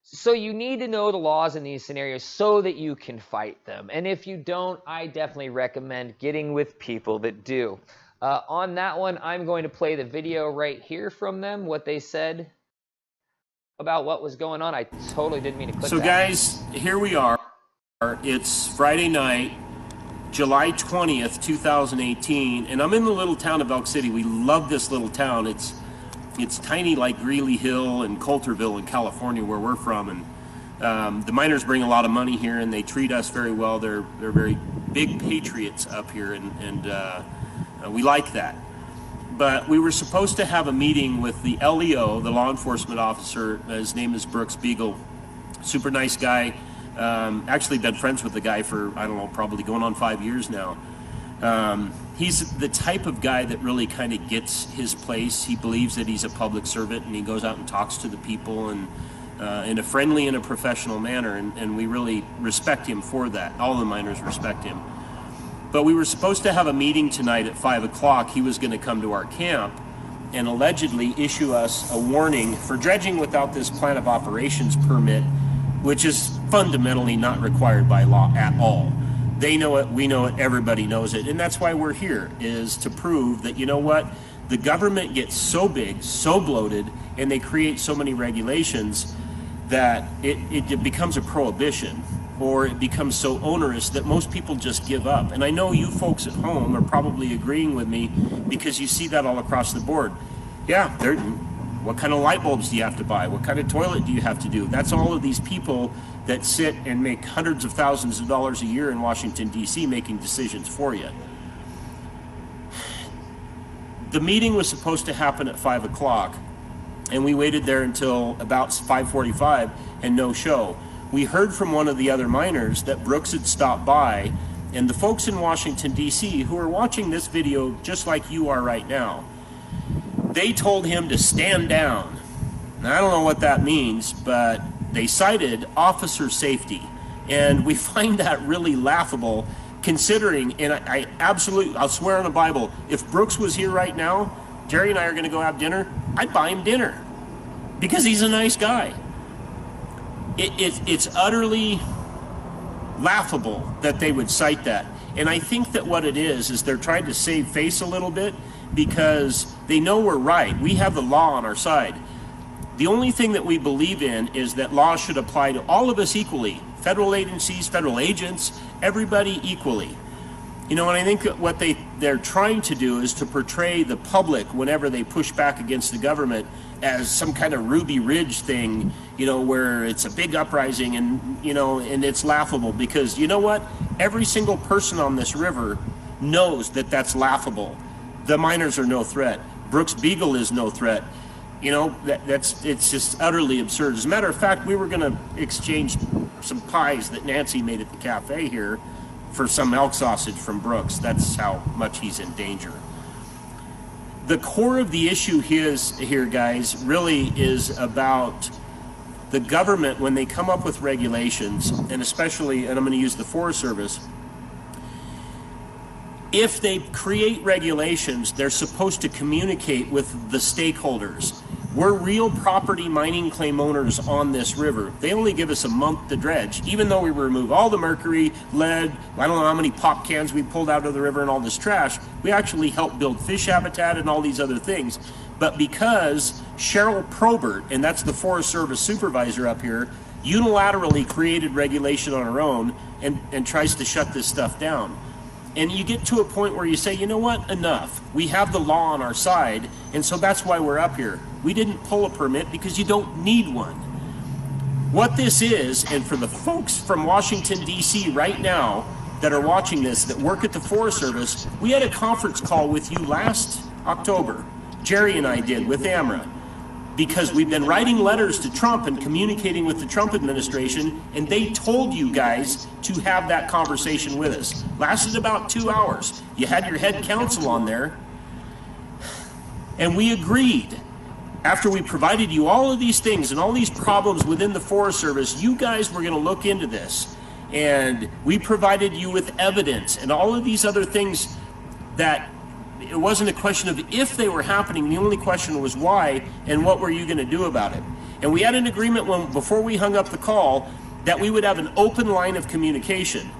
So you need to know the laws in these scenarios so that you can fight them. And if you don't, I definitely recommend getting with people that do. On that one, I'm going to play the video right here from them, what they said about what was going on. I totally didn't mean to click So that. guys, here we are. It's Friday night, July 20th, 2018, and I'm in the little town of Elk City. We love this little town. It's tiny like Greeley Hill and Coulterville in California, where we're from, and the miners bring a lot of money here, and they treat us very well. They're very big patriots up here, and we like that. But we were supposed to have a meeting with the LEO, the law enforcement officer. His name is Brooks Beagle. Super nice guy. Actually been friends with the guy for, I don't know, probably going on 5 years now. He's the type of guy that really kind of gets his place. He believes that he's a public servant, and he goes out and talks to the people and in a friendly and a professional manner, and we really respect him for that. All the miners respect him. But we were supposed to have a meeting tonight at 5 o'clock. He was going to come to our camp and allegedly issue us a warning for dredging without this plan of operations permit, which is fundamentally not required by law at all. They know it, we know it, everybody knows it, and that's why we're here, is to prove that, you know what, the government gets so big, so bloated, and they create so many regulations that it becomes a prohibition, or it becomes so onerous that most people just give up. And I know you folks at home are probably agreeing with me, because you see that all across the board. Yeah, what kind of light bulbs do you have to buy? What kind of toilet do you have to do? That's all of these people that sit and make hundreds of thousands of dollars a year in Washington, D.C. making decisions for you. The meeting was supposed to happen at 5 o'clock, and we waited there until about 5:45 and no show. We heard from one of the other miners that Brooks had stopped by, and the folks in Washington, D.C., who are watching this video just like you are right now, they told him to stand down. Now, I don't know what that means, but they cited officer safety. And we find that really laughable, considering, and I'll swear on the Bible, if Brooks was here right now, Jerry and I are going to go have dinner, I'd buy him dinner because he's a nice guy. It's utterly laughable that they would cite that. And I think that what it is they're trying to save face a little bit because they know we're right. We have the law on our side. The only thing that we believe in is that law should apply to all of us equally. Federal agencies, federal agents, everybody equally. You know, and I think that what they're trying to do is to portray the public whenever they push back against the government as some kind of Ruby Ridge thing, you know, where it's a big uprising and, you know, and it's laughable because, you know what? Every single person on this river knows that that's laughable. The miners are no threat. Brooks Beagle is no threat. You know, it's just utterly absurd. As a matter of fact, we were going to exchange some pies that Nancy made at the cafe here for some elk sausage from Brooks. That's how much he's in danger. The core of the issue here, guys, really is about the government when they come up with regulations, and especially, and I'm going to use the Forest Service, if they create regulations, they're supposed to communicate with the stakeholders. We're real property mining claim owners on this river. They only give us a month to dredge, even though we remove all the mercury, lead, I don't know how many pop cans we pulled out of the river and all this trash. We actually help build fish habitat and all these other things. But because Cheryl Probert, and that's the Forest Service supervisor up here, unilaterally created regulation on her own and tries to shut this stuff down. And you get to a point where you say, you know what, enough. We have the law on our side, and so that's why we're up here. We didn't pull a permit because you don't need one. What this is, and for the folks from Washington, D.C. right now that are watching this, that work at the Forest Service, we had a conference call with you last October. Jerry and I did with AMRA. Because we've been writing letters to Trump and communicating with the Trump administration, and they told you guys to have that conversation with us. Lasted about 2 hours. You had your head counsel on there, and we agreed. After we provided you all of these things and all these problems within the Forest Service, you guys were going to look into this. And we provided you with evidence and all of these other things that it wasn't a question of if they were happening. The only question was why and what were you going to do about it. And we had an agreement before we hung up the call that we would have an open line of communication.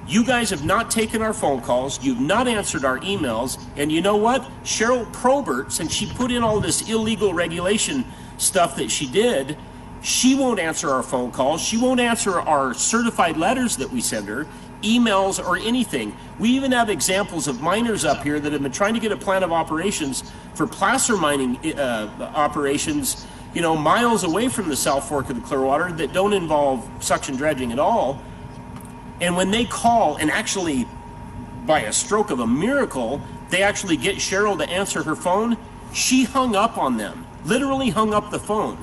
You guys have not taken our phone calls. You've not answered our emails. And you know what? Cheryl Probert, since she put in all this illegal regulation stuff that she did, she won't answer our phone calls. She won't answer our certified letters that we send her, emails or anything. We even have examples of miners up here that have been trying to get a plan of operations for placer mining operations, you know, miles away from the South Fork of the Clearwater that don't involve suction dredging at all. And when they call, and actually by a stroke of a miracle, they actually get Cheryl to answer her phone, she hung up on them, literally hung up the phone.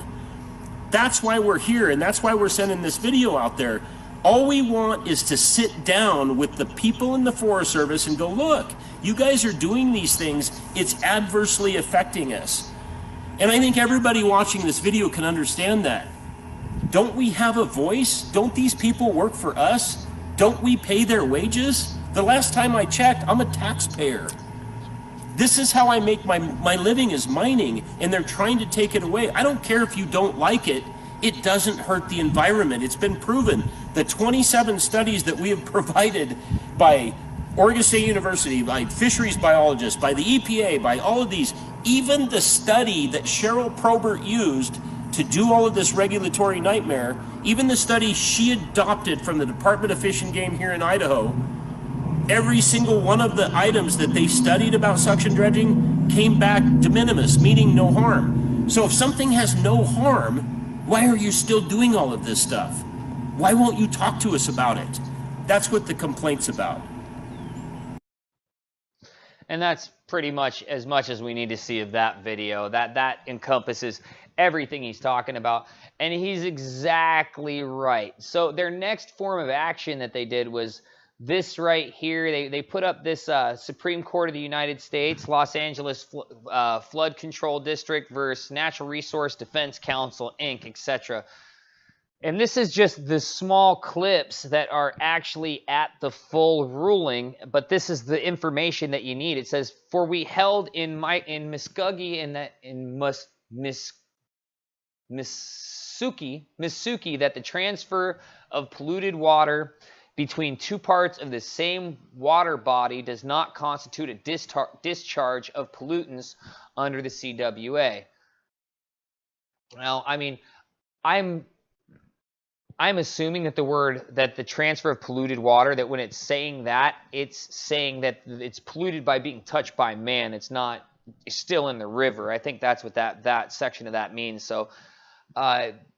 That's why we're here, and that's why we're sending this video out there. All we want is to sit down with the people in the Forest Service and go, look, you guys are doing these things. It's adversely affecting us. And I think everybody watching this video can understand that. Don't we have a voice? Don't these people work for us? Don't we pay their wages? The last time I checked, I'm a taxpayer. This is how I make my living, is mining, and they're trying to take it away. I don't care if you don't like it. It doesn't hurt the environment. It's been proven. The 27 studies that we have provided by Oregon State University, by fisheries biologists, by the EPA, by all of these, even the study that Cheryl Probert used to do all of this regulatory nightmare, even the study she adopted from the Department of Fish and Game here in Idaho, every single one of the items that they studied about suction dredging came back de minimis, meaning no harm. So if something has no harm, why are you still doing all of this stuff? Why won't you talk to us about it? That's what the complaint's about. And that's pretty much as we need to see of that video. That encompasses everything he's talking about. And he's exactly right. So their next form of action that they did was this right here. They put up this Supreme Court of the United States, Los Angeles Flood Control District versus Natural Resource Defense Council, Inc., etc. And this is just the small clips that are actually at the full ruling, but this is the information that you need. It says, "For we held in Muskogee Misuki that the transfer of polluted water between two parts of the same water body does not constitute a discharge of pollutants under the CWA." Well, I mean, I'm assuming that the transfer of polluted water, that when it's saying that it's polluted by being touched by man. It's not still in the river. I think that's what that section of that means. So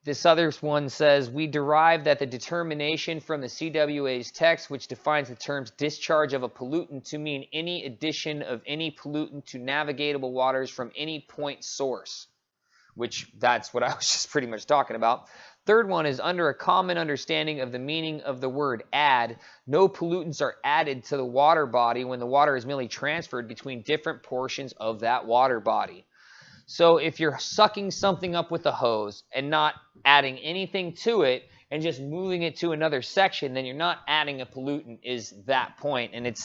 this other one says, "We derive that the determination from the CWA's text, which defines the terms discharge of a pollutant to mean any addition of any pollutant to navigatable waters from any point source," which that's what I was just pretty much talking about. Third one is, "Under a common understanding of the meaning of the word add, no pollutants are added to the water body when the water is merely transferred between different portions of that water body." So if you're sucking something up with a hose and not adding anything to it and just moving it to another section, then you're not adding a pollutant, is that point. And it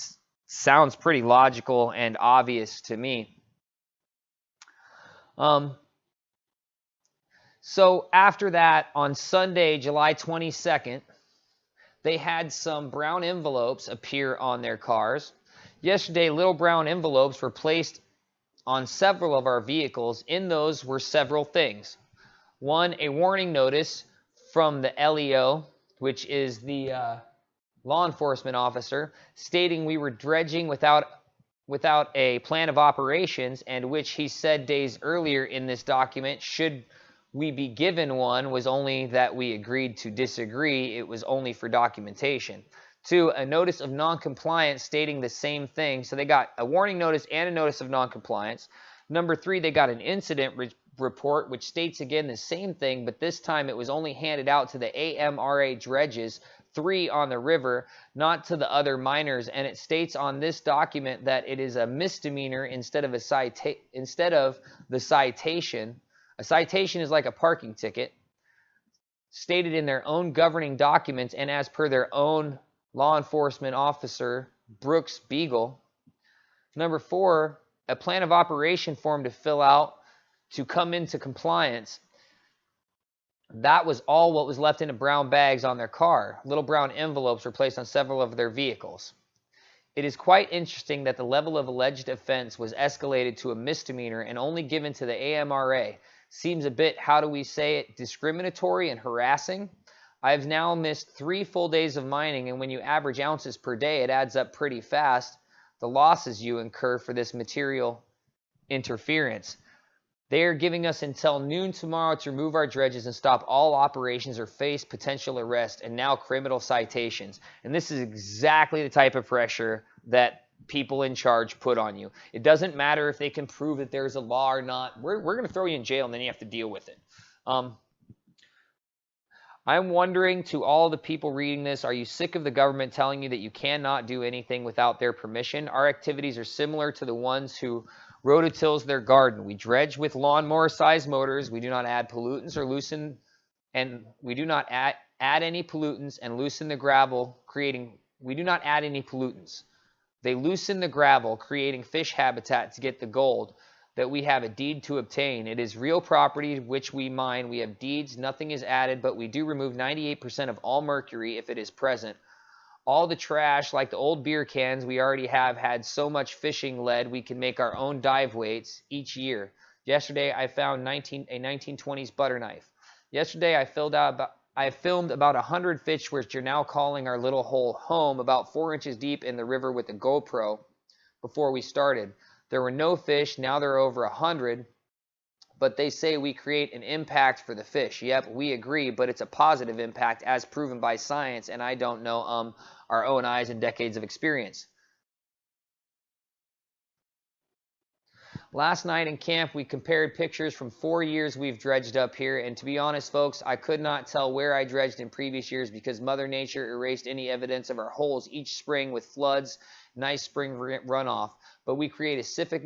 sounds pretty logical and obvious to me. So after that, on Sunday, July 22nd, they had some brown envelopes appear on their cars. Yesterday, little brown envelopes were placed on several of our vehicles. In those were several things. One, a warning notice from the LEO, which is the law enforcement officer, stating we were dredging without a plan of operations, and which he said days earlier in this document, should we be given one, was only that we agreed to disagree. It was only for documentation. Two, a notice of noncompliance stating the same thing. So they got a warning notice and a notice of noncompliance. Number three, they got an incident report, which states again the same thing, but this time it was only handed out to the AMRA dredges, 3 on the river, not to the other miners. And it states on this document that it is a misdemeanor instead of the citation. A citation is like a parking ticket, stated in their own governing documents and as per their own law enforcement officer, Brooks Beagle. Number 4, a plan of operation form to fill out to come into compliance. That was all what was left in the brown bags on their car. Little brown envelopes were placed on several of their vehicles. It is quite interesting that the level of alleged offense was escalated to a misdemeanor and only given to the AMRA. Seems a bit, how do we say it, discriminatory and harassing. I have now missed 3 full days of mining, and when you average ounces per day, it adds up pretty fast. The losses you incur for this material interference. They are giving us until noon tomorrow to remove our dredges and stop all operations or face potential arrest and now criminal citations. And this is exactly the type of pressure that people in charge put on you. It doesn't matter if they can prove that there's a law or not. We're going to throw you in jail, and then you have to deal with it. I'm wondering, to all the people reading this, are you sick of the government telling you that you cannot do anything without their permission? Our activities are similar to the ones who rototills their garden. We dredge with lawnmower-sized motors. We do not add pollutants or loosen, and we do not add any pollutants and loosen the gravel, we do not add any pollutants. They loosen the gravel, creating fish habitat to get the gold that we have a deed to obtain. It is real property which we mine. We have deeds. Nothing is added, but we do remove 98% of all mercury if it is present. All the trash, like the old beer cans we already have had so much fishing lead, we can make our own dive weights each year. Yesterday, I found a 1920s butter knife. Yesterday, I filmed about 100 fish, which you're now calling our little hole home, about 4 inches deep in the river with a GoPro before we started. There were no fish. Now there are over 100, but they say we create an impact for the fish. Yep, we agree, but it's a positive impact as proven by science, and I don't know our own eyes and decades of experience. Last night in camp, we compared pictures from 4 years we've dredged up here, and to be honest, folks, I could not tell where I dredged in previous years because Mother Nature erased any evidence of our holes each spring with floods, nice spring runoff. But we create a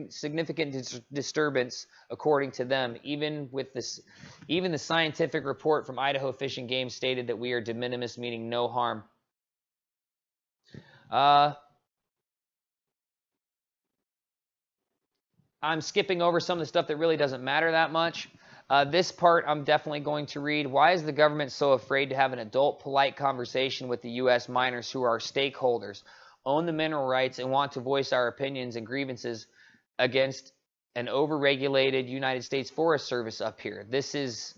significant disturbance, according to them. Even the scientific report from Idaho Fish and Game stated that we are de minimis, meaning no harm. I'm skipping over some of the stuff that really doesn't matter that much. This part I'm definitely going to read. Why is the government so afraid to have an adult, polite conversation with the U.S. miners who are stakeholders, own the mineral rights, and want to voice our opinions and grievances against an overregulated United States Forest Service up here? This is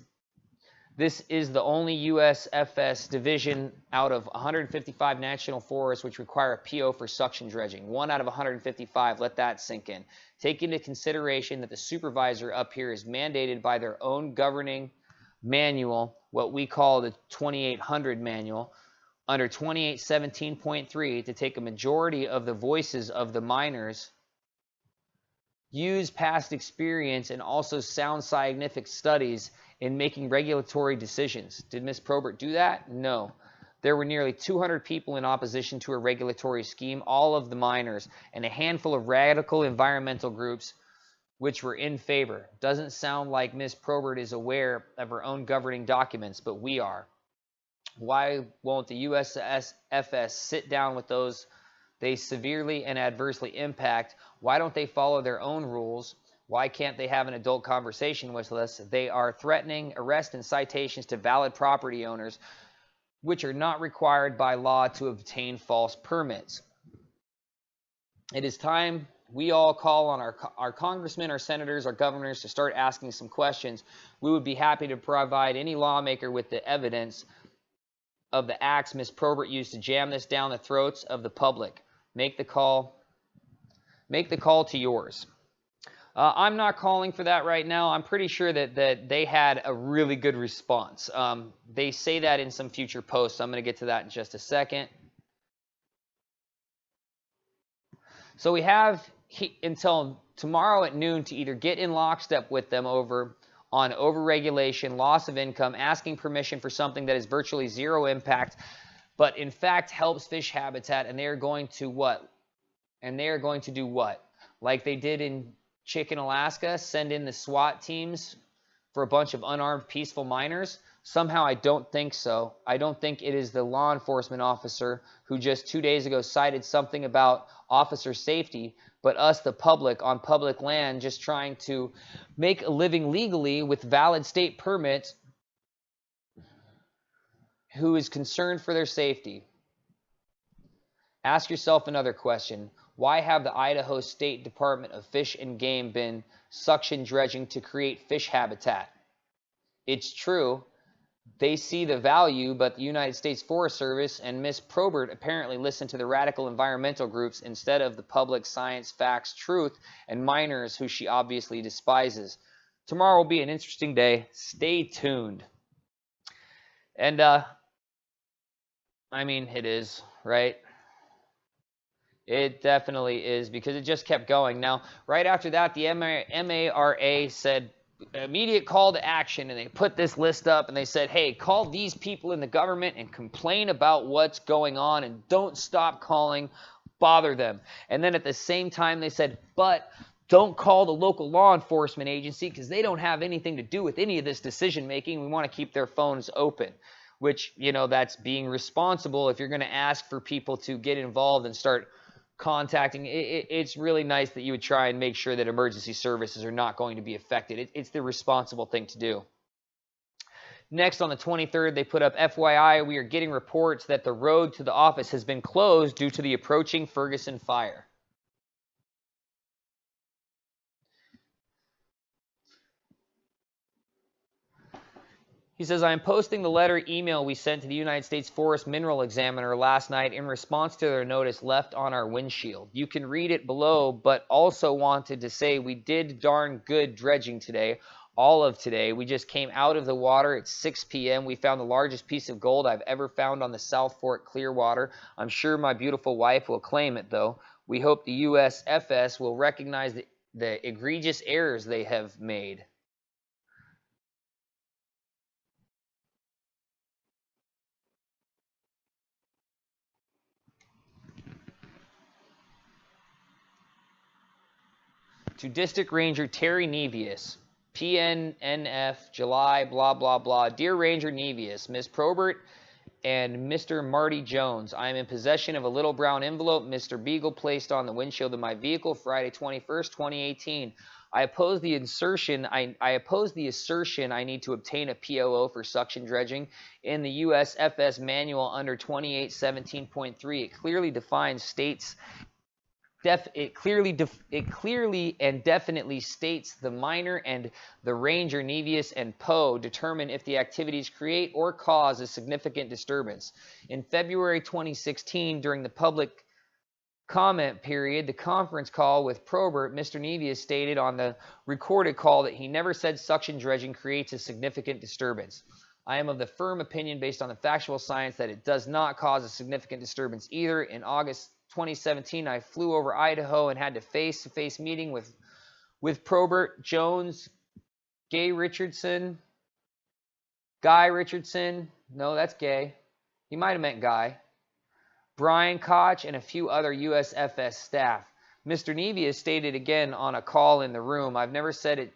the only USFS division out of 155 national forests which require a PO for suction dredging. 1 out of 155. Let that sink in. Take into consideration that the supervisor up here is mandated by their own governing manual, what we call the 2800 manual, under 2817.3, to take a majority of the voices of the miners, use past experience, and also sound scientific studies in making regulatory decisions. Did Ms. Probert do that? No. There were nearly 200 people in opposition to a regulatory scheme, all of the miners, and a handful of radical environmental groups which were in favor. Doesn't sound like Ms. Probert is aware of her own governing documents, but we are. Why won't the USFS sit down with those they severely and adversely impact? Why don't they follow their own rules? Why can't they have an adult conversation with us? They are threatening arrest and citations to valid property owners, which are not required by law to obtain false permits. It is time we all call on our congressmen, our senators, our governors to start asking some questions. We would be happy to provide any lawmaker with the evidence of the acts Ms. Probert used to jam this down the throats of the public. Make the call to yours. I'm not calling for that right now. I'm pretty sure that they had a really good response. They say that in some future posts. I'm going to get to that in just a second. So we have until tomorrow at noon to either get in lockstep with them on overregulation, loss of income, asking permission for something that is virtually zero impact, but in fact helps fish habitat, and they are going to what? And they are going to do what? Like they did in Chicken, Alaska, send in the SWAT teams for a bunch of unarmed, peaceful miners? Somehow I don't think so. I don't think it is the law enforcement officer who just 2 days ago cited something about officer safety, but us, the public, on public land, just trying to make a living legally with valid state permits, who is concerned for their safety. Ask yourself another question. Why have the Idaho State Department of Fish and Game been suction dredging to create fish habitat? It's true, they see the value, but the United States Forest Service and Ms. Probert apparently listen to the radical environmental groups instead of the public, science, facts, truth, and miners who she obviously despises. Tomorrow will be an interesting day. Stay tuned. And, I mean, it is, right? It definitely is, because it just kept going. Now, right after that, the MARA said immediate call to action, and they put this list up, and they said, hey, call these people in the government and complain about what's going on, and don't stop calling, bother them. And then at the same time, they said, but don't call the local law enforcement agency because they don't have anything to do with any of this decision making. We want to keep their phones open. Which, you know, that's being responsible. If you're going to ask for people to get involved and start contacting, it's really nice that you would try and make sure that emergency services are not going to be affected. It's the responsible thing to do. Next, on the 23rd, they put up, FYI, we are getting reports that the road to the office has been closed due to the approaching Ferguson fire. He says, I am posting the letter email we sent to the United States Forest Mineral Examiner last night in response to their notice left on our windshield. You can read it below, but also wanted to say we did darn good dredging today, all of today. We just came out of the water at 6 p.m. We found the largest piece of gold I've ever found on the South Fork Clearwater. I'm sure my beautiful wife will claim it, though. We hope the USFS will recognize the egregious errors they have made. To District Ranger Terry Nevius, PNNF, July, blah, blah, blah. Dear Ranger Nevius, Ms. Probert, and Mr. Marty Jones, I am in possession of a little brown envelope Mr. Beagle placed on the windshield of my vehicle Friday 21st, 2018. I oppose the assertion I need to obtain a POO for suction dredging in the USFS manual under 2817.3. It clearly defines states. It clearly and definitely states the miner and the ranger Nevius and Poe determine if the activities create or cause a significant disturbance. In February 2016, during the public comment period, the conference call with Probert, Mr. Nevius stated on the recorded call that he never said suction dredging creates a significant disturbance. I am of the firm opinion, based on the factual science, that it does not cause a significant disturbance either. In August 2017, I flew over Idaho and had a face-to-face meeting with Probert, Jones, Guy Richardson. No, that's Gay. He might have meant Guy. Brian Koch, and a few other USFS staff. Mr. Nevius stated again on a call in the room, I've never said it,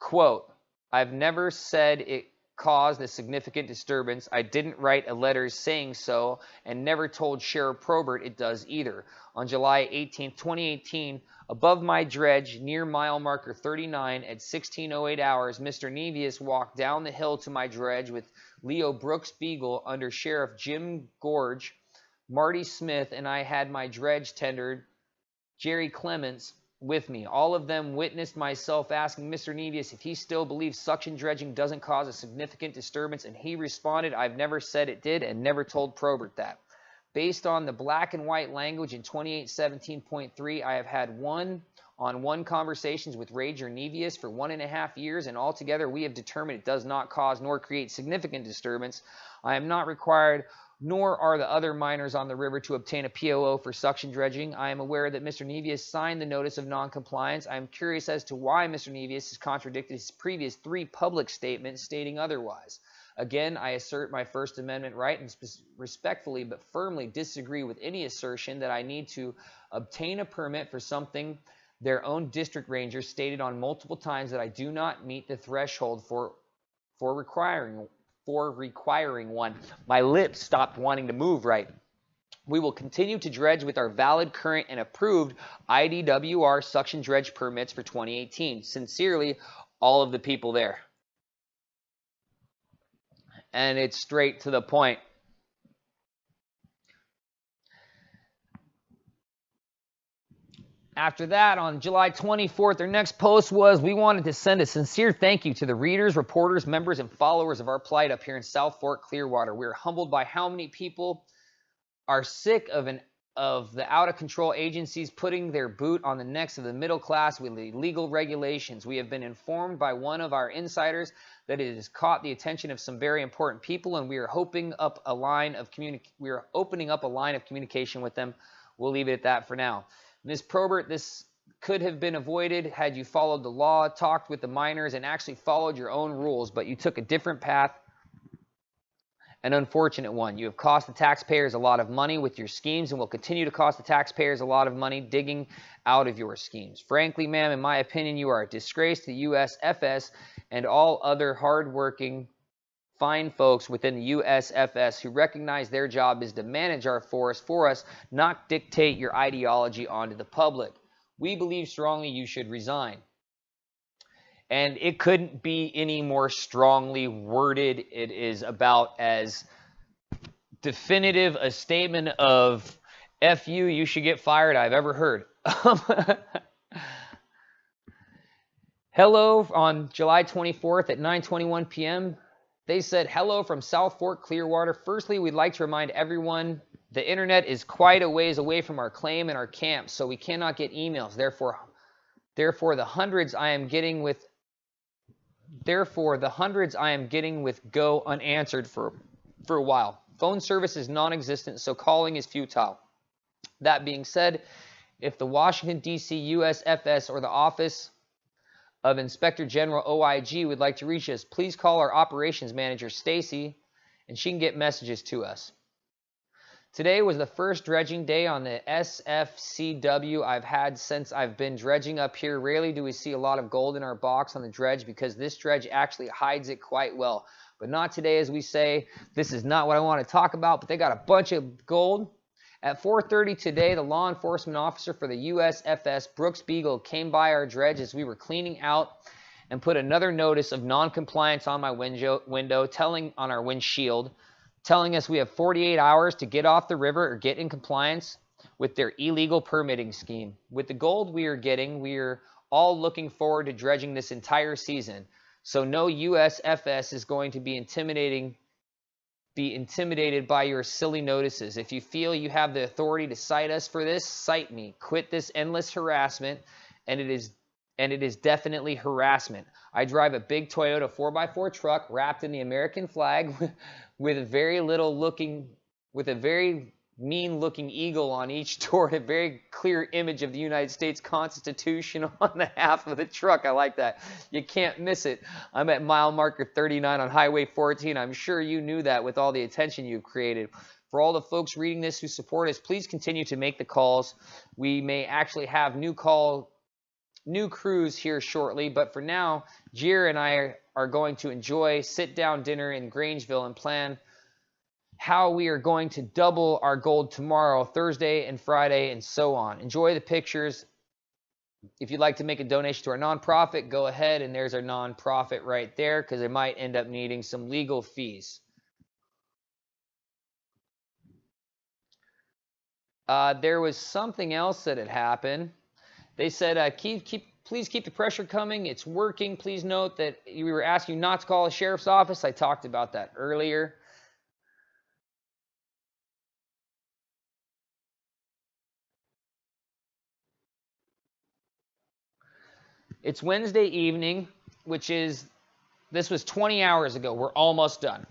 quote, I've never said it caused a significant disturbance. I didn't write a letter saying so, and never told Sheriff Probert it does either. On July 18, 2018, above my dredge near mile marker 39 at 16:08 hours, Mr. Nevius walked down the hill to my dredge with Leo Brooks Beagle under Sheriff Jim Gorge, Marty Smith, and I had my dredge tendered, Jerry Clements, with me. All of them witnessed myself asking Mr. Nevius if he still believes suction dredging doesn't cause a significant disturbance, and he responded, I've never said it did and never told Probert that. Based on the black and white language in 2817.3, I have had one-on-one conversations with Ranger Nevius for 1.5 years, and altogether we have determined it does not cause nor create significant disturbance. I am not required, nor are the other miners on the river, to obtain a POO for suction dredging. I am aware that Mr. Nevius signed the notice of noncompliance. I am curious as to why Mr. Nevius has contradicted his previous 3 public statements stating otherwise. Again, I assert my First Amendment right and respectfully but firmly disagree with any assertion that I need to obtain a permit for something their own district ranger stated on multiple times that I do not meet the threshold for requiring one. My lips stopped wanting to move right. We will continue to dredge with our valid, current, and approved IDWR suction dredge permits for 2018. Sincerely, all of the people there. And it's straight to the point. After that, on July 24th, their next post was, we wanted to send a sincere thank you to the readers, reporters, members, and followers of our plight up here in South Fork, Clearwater. We are humbled by how many people are sick of the out-of-control agencies putting their boot on the necks of the middle class with illegal regulations. We have been informed by one of our insiders that it has caught the attention of some very important people, and we are opening up a line of communication with them. We'll leave it at that for now. Ms. Probert, this could have been avoided had you followed the law, talked with the miners, and actually followed your own rules, but you took a different path, an unfortunate one. You have cost the taxpayers a lot of money with your schemes and will continue to cost the taxpayers a lot of money digging out of your schemes. Frankly, ma'am, in my opinion, you are a disgrace to the USFS and all other hardworking, fine folks within the USFS who recognize their job is to manage our forest for us, not dictate your ideology onto the public. We believe strongly you should resign. And it couldn't be any more strongly worded. It is about as definitive a statement of F you should get fired I've ever heard. Hello on July 24th at 9:21 p.m. They said, hello from South Fork, Clearwater. Firstly, we'd like to remind everyone the internet is quite a ways away from our claim and our camp, so we cannot get emails. Therefore, the hundreds I am getting with go unanswered for a while. Phone service is non-existent, so calling is futile. That being said, If the Washington, D.C. USFS or the Office of Inspector General OIG would like to reach us, please call our operations manager, Stacy, and she can get messages to us. Today was the first dredging day on the SFCW I've had since I've been dredging up here. Rarely do we see a lot of gold in our box on the dredge because this dredge actually hides it quite well. But not today, as we say. This is not what I want to talk about, but they got a bunch of gold. At 4:30 today, the law enforcement officer for the USFS, Brooks Beagle, came by our dredge as we were cleaning out and put another notice of non-compliance on my window, telling on our windshield, telling us we have 48 hours to get off the river or get in compliance with their illegal permitting scheme. With the gold we are getting, we are all looking forward to dredging this entire season. So no USFS is going to be intimidated by your silly notices. If you feel you have the authority to cite us for this, cite me. Quit this endless harassment, and it is definitely harassment. I drive a big Toyota 4x4 truck wrapped in the American flag with a very mean looking eagle on each door and a very clear image of the United States Constitution on the half of the truck. I like that. You can't miss it. I'm at mile marker 39 on Highway 14. I'm sure you knew that with all the attention you've created. For all the folks reading this who support us, please continue to make the calls. We may actually have new crews here shortly, but for now, Jer and I are going to enjoy sit-down dinner in Grangeville and plan how we are going to double our gold tomorrow, Thursday and Friday, and so on. Enjoy the pictures. If you'd like to make a donation to our nonprofit, go ahead, and there's our nonprofit right there, because they might end up needing some legal fees. There was something else that had happened. They said, please keep the pressure coming. It's working. Please note that we were asking you not to call the sheriff's office. I talked about that earlier. It's Wednesday evening, this was 20 hours ago. We're almost done.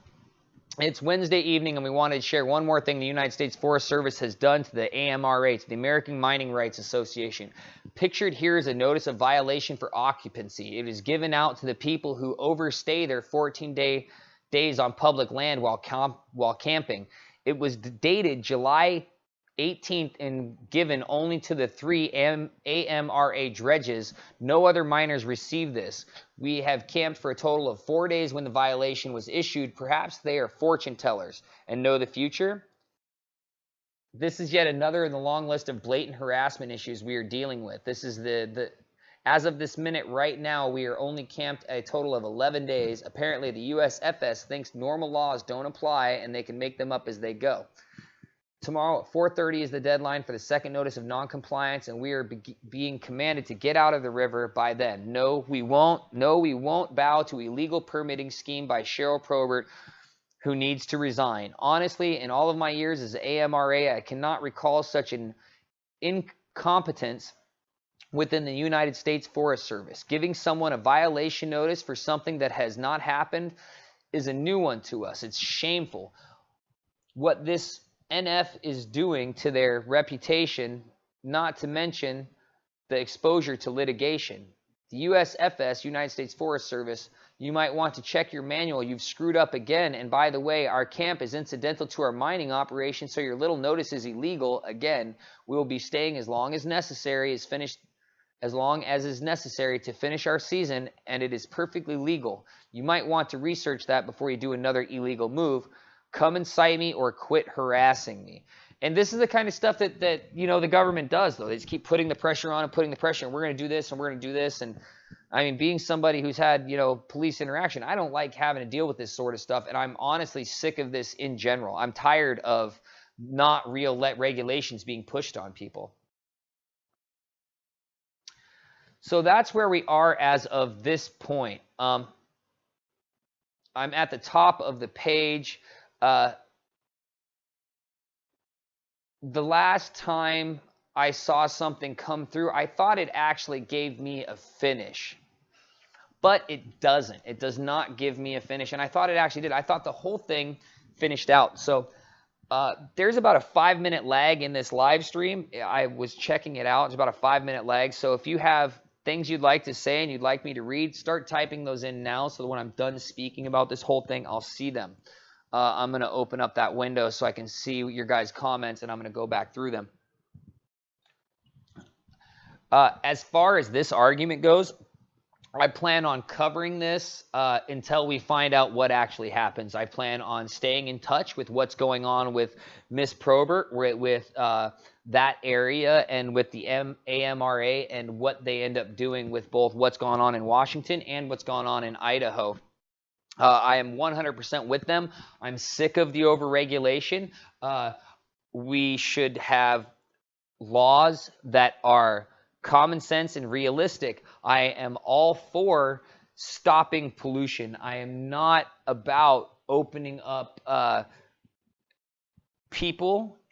It's Wednesday evening, and we wanted to share one more thing the United States Forest Service has done to the AMRA, to the American Mining Rights Association. Pictured here is a notice of violation for occupancy. It is given out to the people who overstay their 14 days on public land while camping. It was dated July 18th and given only to the 3 AMRA dredges. No other miners received this. We have camped for a total of 4 days when the violation was issued. Perhaps they are fortune tellers and know the future. This is yet another in the long list of blatant harassment issues we are dealing with. This is as of this minute right now, we are only camped a total of 11 days. Apparently the USFS thinks normal laws don't apply and they can make them up as they go. Tomorrow at 4:30 is the deadline for the second notice of noncompliance, and we are being commanded to get out of the river by then. No, we won't. No, we won't bow to illegal permitting scheme by Cheryl Probert, who needs to resign. Honestly, in all of my years as AMRA, I cannot recall such an incompetence within the United States Forest Service. Giving someone a violation notice for something that has not happened is a new one to us. It's shameful. What this NF is doing to their reputation, not to mention the exposure to litigation. The USFS, United States Forest Service, you might want to check your manual. You've screwed up again. And by the way, our camp is incidental to our mining operation, so your little notice is illegal. Again, we will be staying as long as necessary to finish our season, and it is perfectly legal. You might want to research that before you do another illegal move. Come and cite me or quit harassing me. And this is the kind of stuff that the government does, though. They just keep putting the pressure on and putting the pressure, and we're going to do this and we're going to do this. And I mean, being somebody who's had, police interaction, I don't like having to deal with this sort of stuff. And I'm honestly sick of this in general. I'm tired of not real regulations being pushed on people. So that's where we are as of this point. I'm at the top of the page. The last time I saw something come through, I thought it actually gave me a finish, but it doesn't. It does not give me a finish, and I thought it actually did. I thought the whole thing finished out. So There's about a 5-minute lag in this live stream. I was checking it out. It's about a 5-minute lag. So if you have things you'd like to say and you'd like me to read, start typing those in now so that when I'm done speaking about this whole thing, I'll see them. I'm going to open up that window so I can see your guys' comments, and I'm going to go back through them. As far as this argument goes, I plan on covering this until we find out what actually happens. I plan on staying in touch with what's going on with Miss Probert, with that area, and with the AMRA, and what they end up doing with both what's going on in Washington and what's going on in Idaho. I am 100% with them. I'm sick of the overregulation. We should have laws that are common sense and realistic. I am all for stopping pollution. I am not about opening up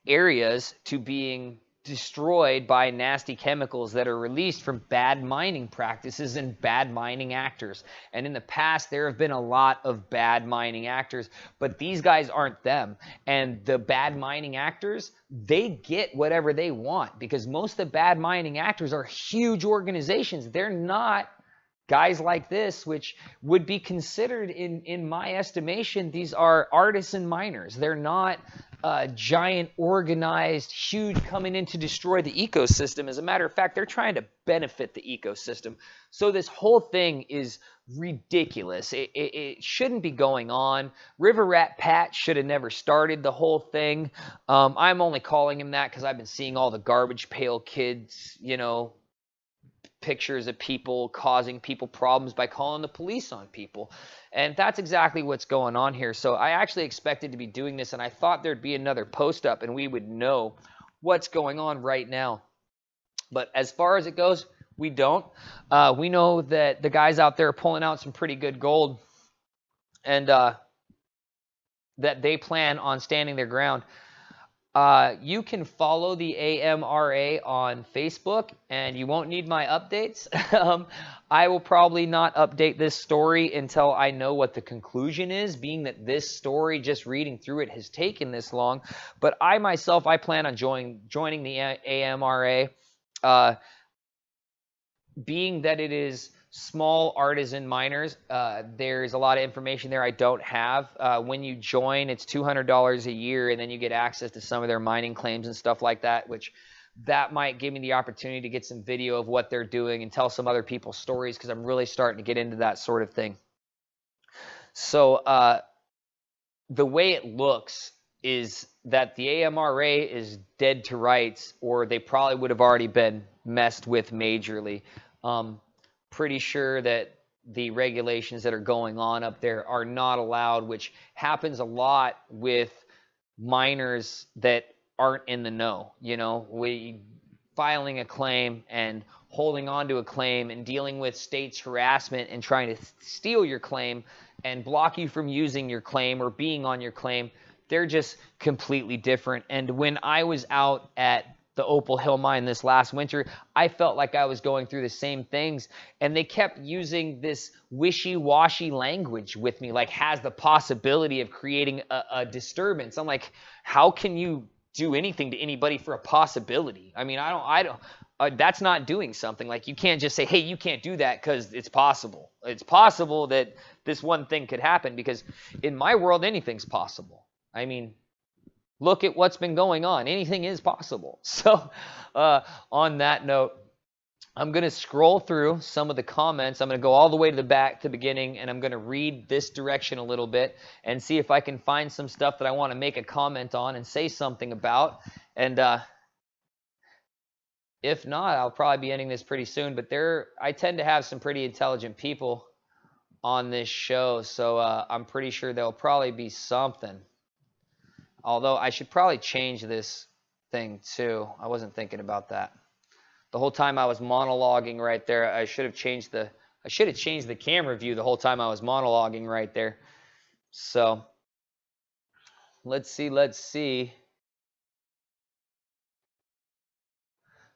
areas to being destroyed by nasty chemicals that are released from bad mining practices and bad mining actors. And in the past, there have been a lot of bad mining actors, but these guys aren't them. And the bad mining actors, they get whatever they want, because most of the bad mining actors are huge organizations. They're not guys like this, which would be considered, in my estimation, these are artisan miners. They're not giant, organized, huge, coming in to destroy the ecosystem. As a matter of fact, they're trying to benefit the ecosystem. So this whole thing is ridiculous. It shouldn't be going on. River Rat Pat should have never started the whole thing. I'm only calling him that because I've been seeing all the garbage pail kids, you know, pictures of people causing people problems by calling the police on people. And that's exactly what's going on here. So I actually expected to be doing this, and I thought there'd be another post up and we would know what's going on right now. But as far as it goes, we don't. We know that the guys out there are pulling out some pretty good gold, and that they plan on standing their ground. You can follow the AMRA on Facebook, and you won't need my updates. I will probably not update this story until I know what the conclusion is, being that this story, just reading through it, has taken this long. But I myself, I plan on joining the AMRA, being that it is small artisan miners. There's a lot of information there I don't have. When you join, it's $200 a year, and then you get access to some of their mining claims and stuff like that, which that might give me the opportunity to get some video of what they're doing and tell some other people's stories, because I'm really starting to get into that sort of thing. So the way it looks is that the AMRA is dead to rights, or they probably would have already been messed with majorly. Pretty sure that the regulations that are going on up there are not allowed, which happens a lot with miners that aren't in the know. You know, filing a claim and holding on to a claim and dealing with states' harassment and trying to steal your claim and block you from using your claim or being on your claim. They're just completely different. And when I was out at the Opal Hill mine this last winter, I felt like I was going through the same things, and they kept using this wishy-washy language with me, like has the possibility of creating a disturbance. I'm like, how can you do anything to anybody for a possibility? I mean, I don't that's not doing something. Like, you can't just say, hey, you can't do that because it's possible. It's possible that this one thing could happen, because in my world, anything's possible. I mean, look at what's been going on. Anything is possible. So on that note, I'm going to scroll through some of the comments. I'm going to go all the way to the back to the beginning, and I'm going to read this direction a little bit and see if I can find some stuff that I want to make a comment on and say something about. And if not, I'll probably be ending this pretty soon. But I tend to have some pretty intelligent people on this show, so I'm pretty sure there'll probably be something. Although I should probably change this thing too. I wasn't thinking about that. The whole time I was monologuing right there, I should have changed the camera view the whole time I was monologuing right there. So let's see.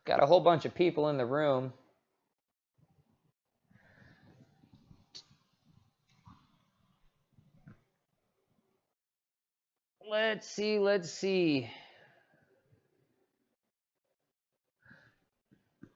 Got a whole bunch of people in the room. Let's see.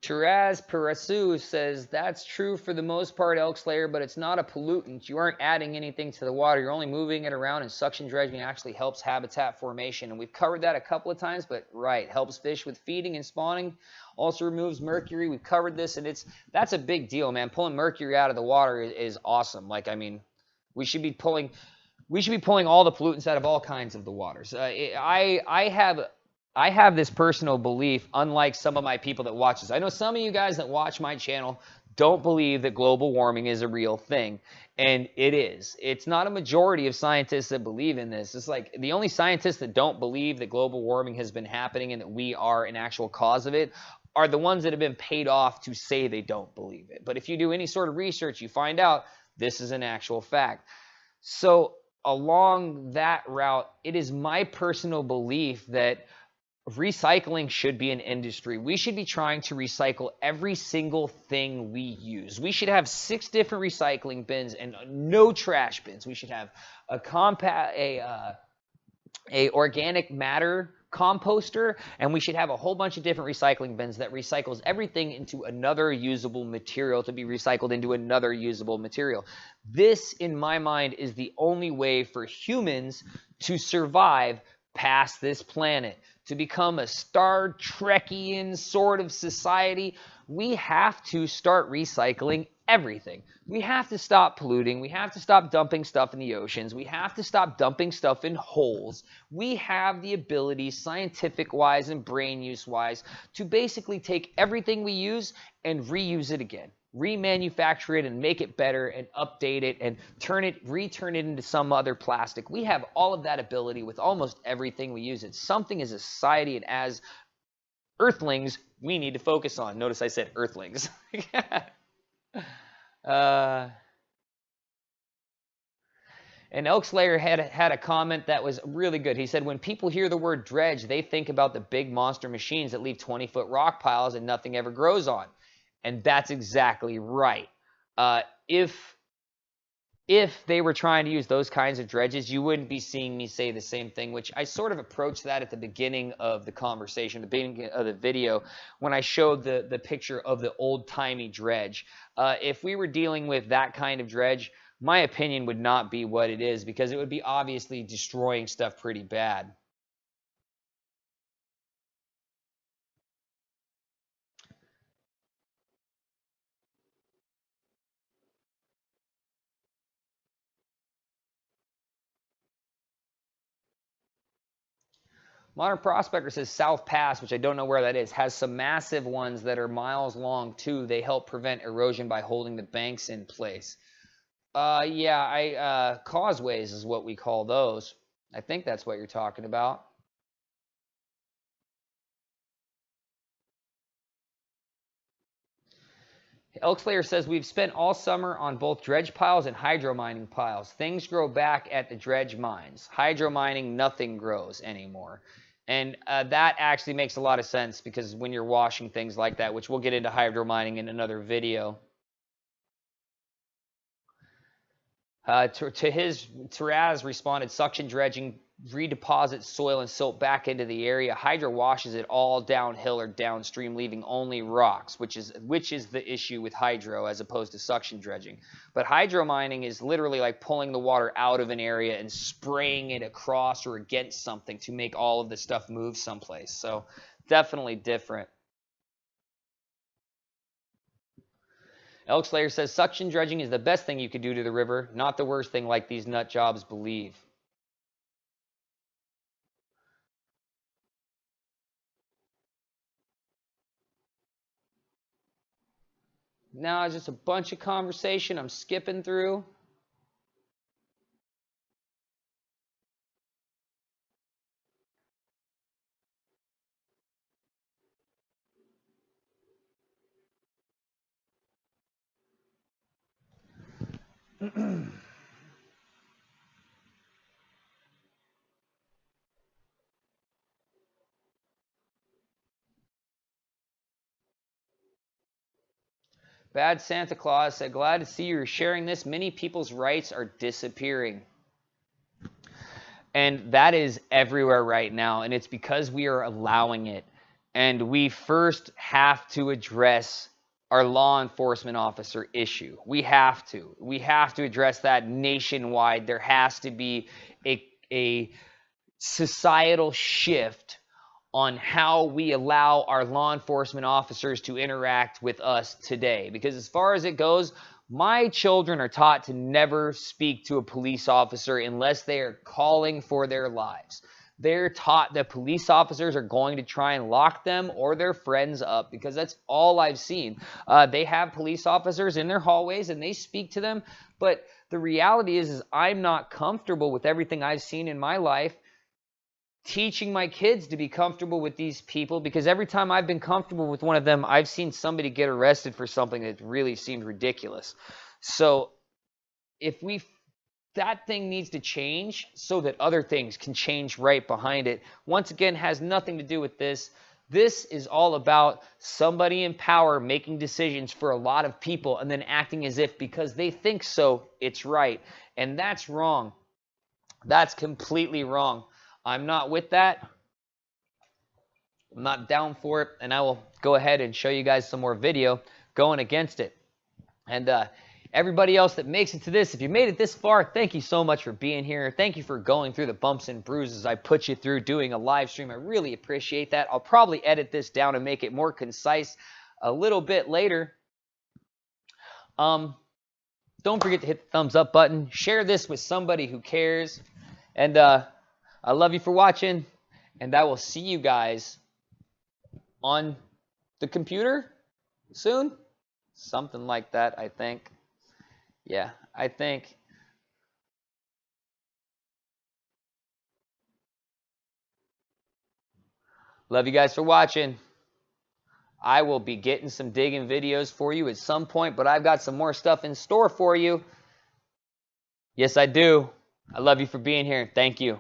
Taraz Parasu says, that's true for the most part, Elk Slayer, but it's not a pollutant. You aren't adding anything to the water. You're only moving it around, and suction dredging actually helps habitat formation. And we've covered that a couple of times, but right, helps fish with feeding and spawning. Also removes mercury. We've covered this, and that's a big deal, man. Pulling mercury out of the water is awesome. Like, I mean, we should be pulling all the pollutants out of all kinds of the waters. I have this personal belief, unlike some of my people that watch this. I know some of you guys that watch my channel don't believe that global warming is a real thing, and it is. It's not a majority of scientists that believe in this. It's like the only scientists that don't believe that global warming has been happening and that we are an actual cause of it are the ones that have been paid off to say they don't believe it. But if you do any sort of research, you find out this is an actual fact. So along that route, it is my personal belief that recycling should be an industry. We should be trying to recycle every single thing we use. We should have 6 different recycling bins and no trash bins. We should have a organic matter composter, and we should have a whole bunch of different recycling bins that recycles everything into another usable material to be recycled into another usable material. This, in my mind, is the only way for humans to survive past this planet. To become a Star Trekian sort of society, we have to start recycling everything. We have to stop polluting. We have to stop dumping stuff in the oceans. We have to stop dumping stuff in holes. We have the ability, scientific-wise and brain use-wise, to basically take everything we use and reuse it again. Remanufacture it and make it better and update it and return it into some other plastic. We have all of that ability with almost everything we use. It's something as a society and as earthlings we need to focus on. Notice I said earthlings. And Elk Slayer had a comment that was really good. He said, when people hear the word dredge, they think about the big monster machines that leave 20-foot rock piles and nothing ever grows on. And that's exactly right. If they were trying to use those kinds of dredges, you wouldn't be seeing me say the same thing, which I sort of approached that at the beginning of the conversation, the beginning of the video, when I showed the picture of the old-timey dredge. If we were dealing with that kind of dredge, my opinion would not be what it is, because it would be obviously destroying stuff pretty bad. Modern Prospector says South Pass, which I don't know where that is, has some massive ones that are miles long too. They help prevent erosion by holding the banks in place. Yeah, causeways is what we call those. I think that's what you're talking about. Elk Slayer says, we've spent all summer on both dredge piles and hydro mining piles. Things grow back at the dredge mines. Hydro mining, nothing grows anymore. And that actually makes a lot of sense, because when you're washing things like that, which we'll get into hydro mining in another video. Taraz responded, suction dredging redeposits soil and silt back into the area. Hydro washes it all downhill or downstream, leaving only rocks, which is the issue with hydro as opposed to suction dredging. But hydro mining is literally like pulling the water out of an area and spraying it across or against something to make all of the stuff move someplace. So definitely different. Elk Slayer says, suction dredging is the best thing you could do to the river, not the worst thing like these nut jobs believe. Now it's just a bunch of conversation I'm skipping through. Bad Santa Claus said, glad to see you're sharing this. Many people's rights are disappearing. And that is everywhere right now, and it's because we are allowing it. And we first have to address our law enforcement officer issue. We have to. We have to address that nationwide. There has to be a societal shift on how we allow our law enforcement officers to interact with us today. Because as far as it goes, my children are taught to never speak to a police officer unless they are calling for their lives. They're taught that police officers are going to try and lock them or their friends up, because that's all I've seen. They have police officers in their hallways and they speak to them, but the reality is I'm not comfortable with everything I've seen in my life teaching my kids to be comfortable with these people, because every time I've been comfortable with one of them, I've seen somebody get arrested for something that really seemed ridiculous. So that thing needs to change so that other things can change right behind it. Once again, has nothing to do with this. This is all about somebody in power making decisions for a lot of people and then acting as if because they think so, it's right. And that's wrong. That's completely wrong. I'm not with that. I'm not down for it. And I will go ahead and show you guys some more video going against it. And everybody else that makes it to this, if you made it this far, thank you so much for being here. Thank you for going through the bumps and bruises I put you through doing a live stream. I really appreciate that. I'll probably edit this down and make it more concise a little bit later. Don't forget to hit the thumbs up button. Share this with somebody who cares. And I love you for watching. And I will see you guys on the computer soon. Something like that, I think. Yeah, I think. Love you guys for watching. I will be getting some digging videos for you at some point, but I've got some more stuff in store for you. Yes, I do. I love you for being here. Thank you.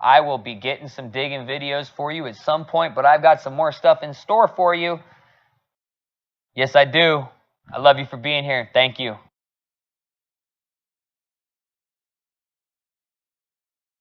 I will be getting some digging videos for you at some point, but I've got some more stuff in store for you. Yes, I do. I love you for being here. Thank you.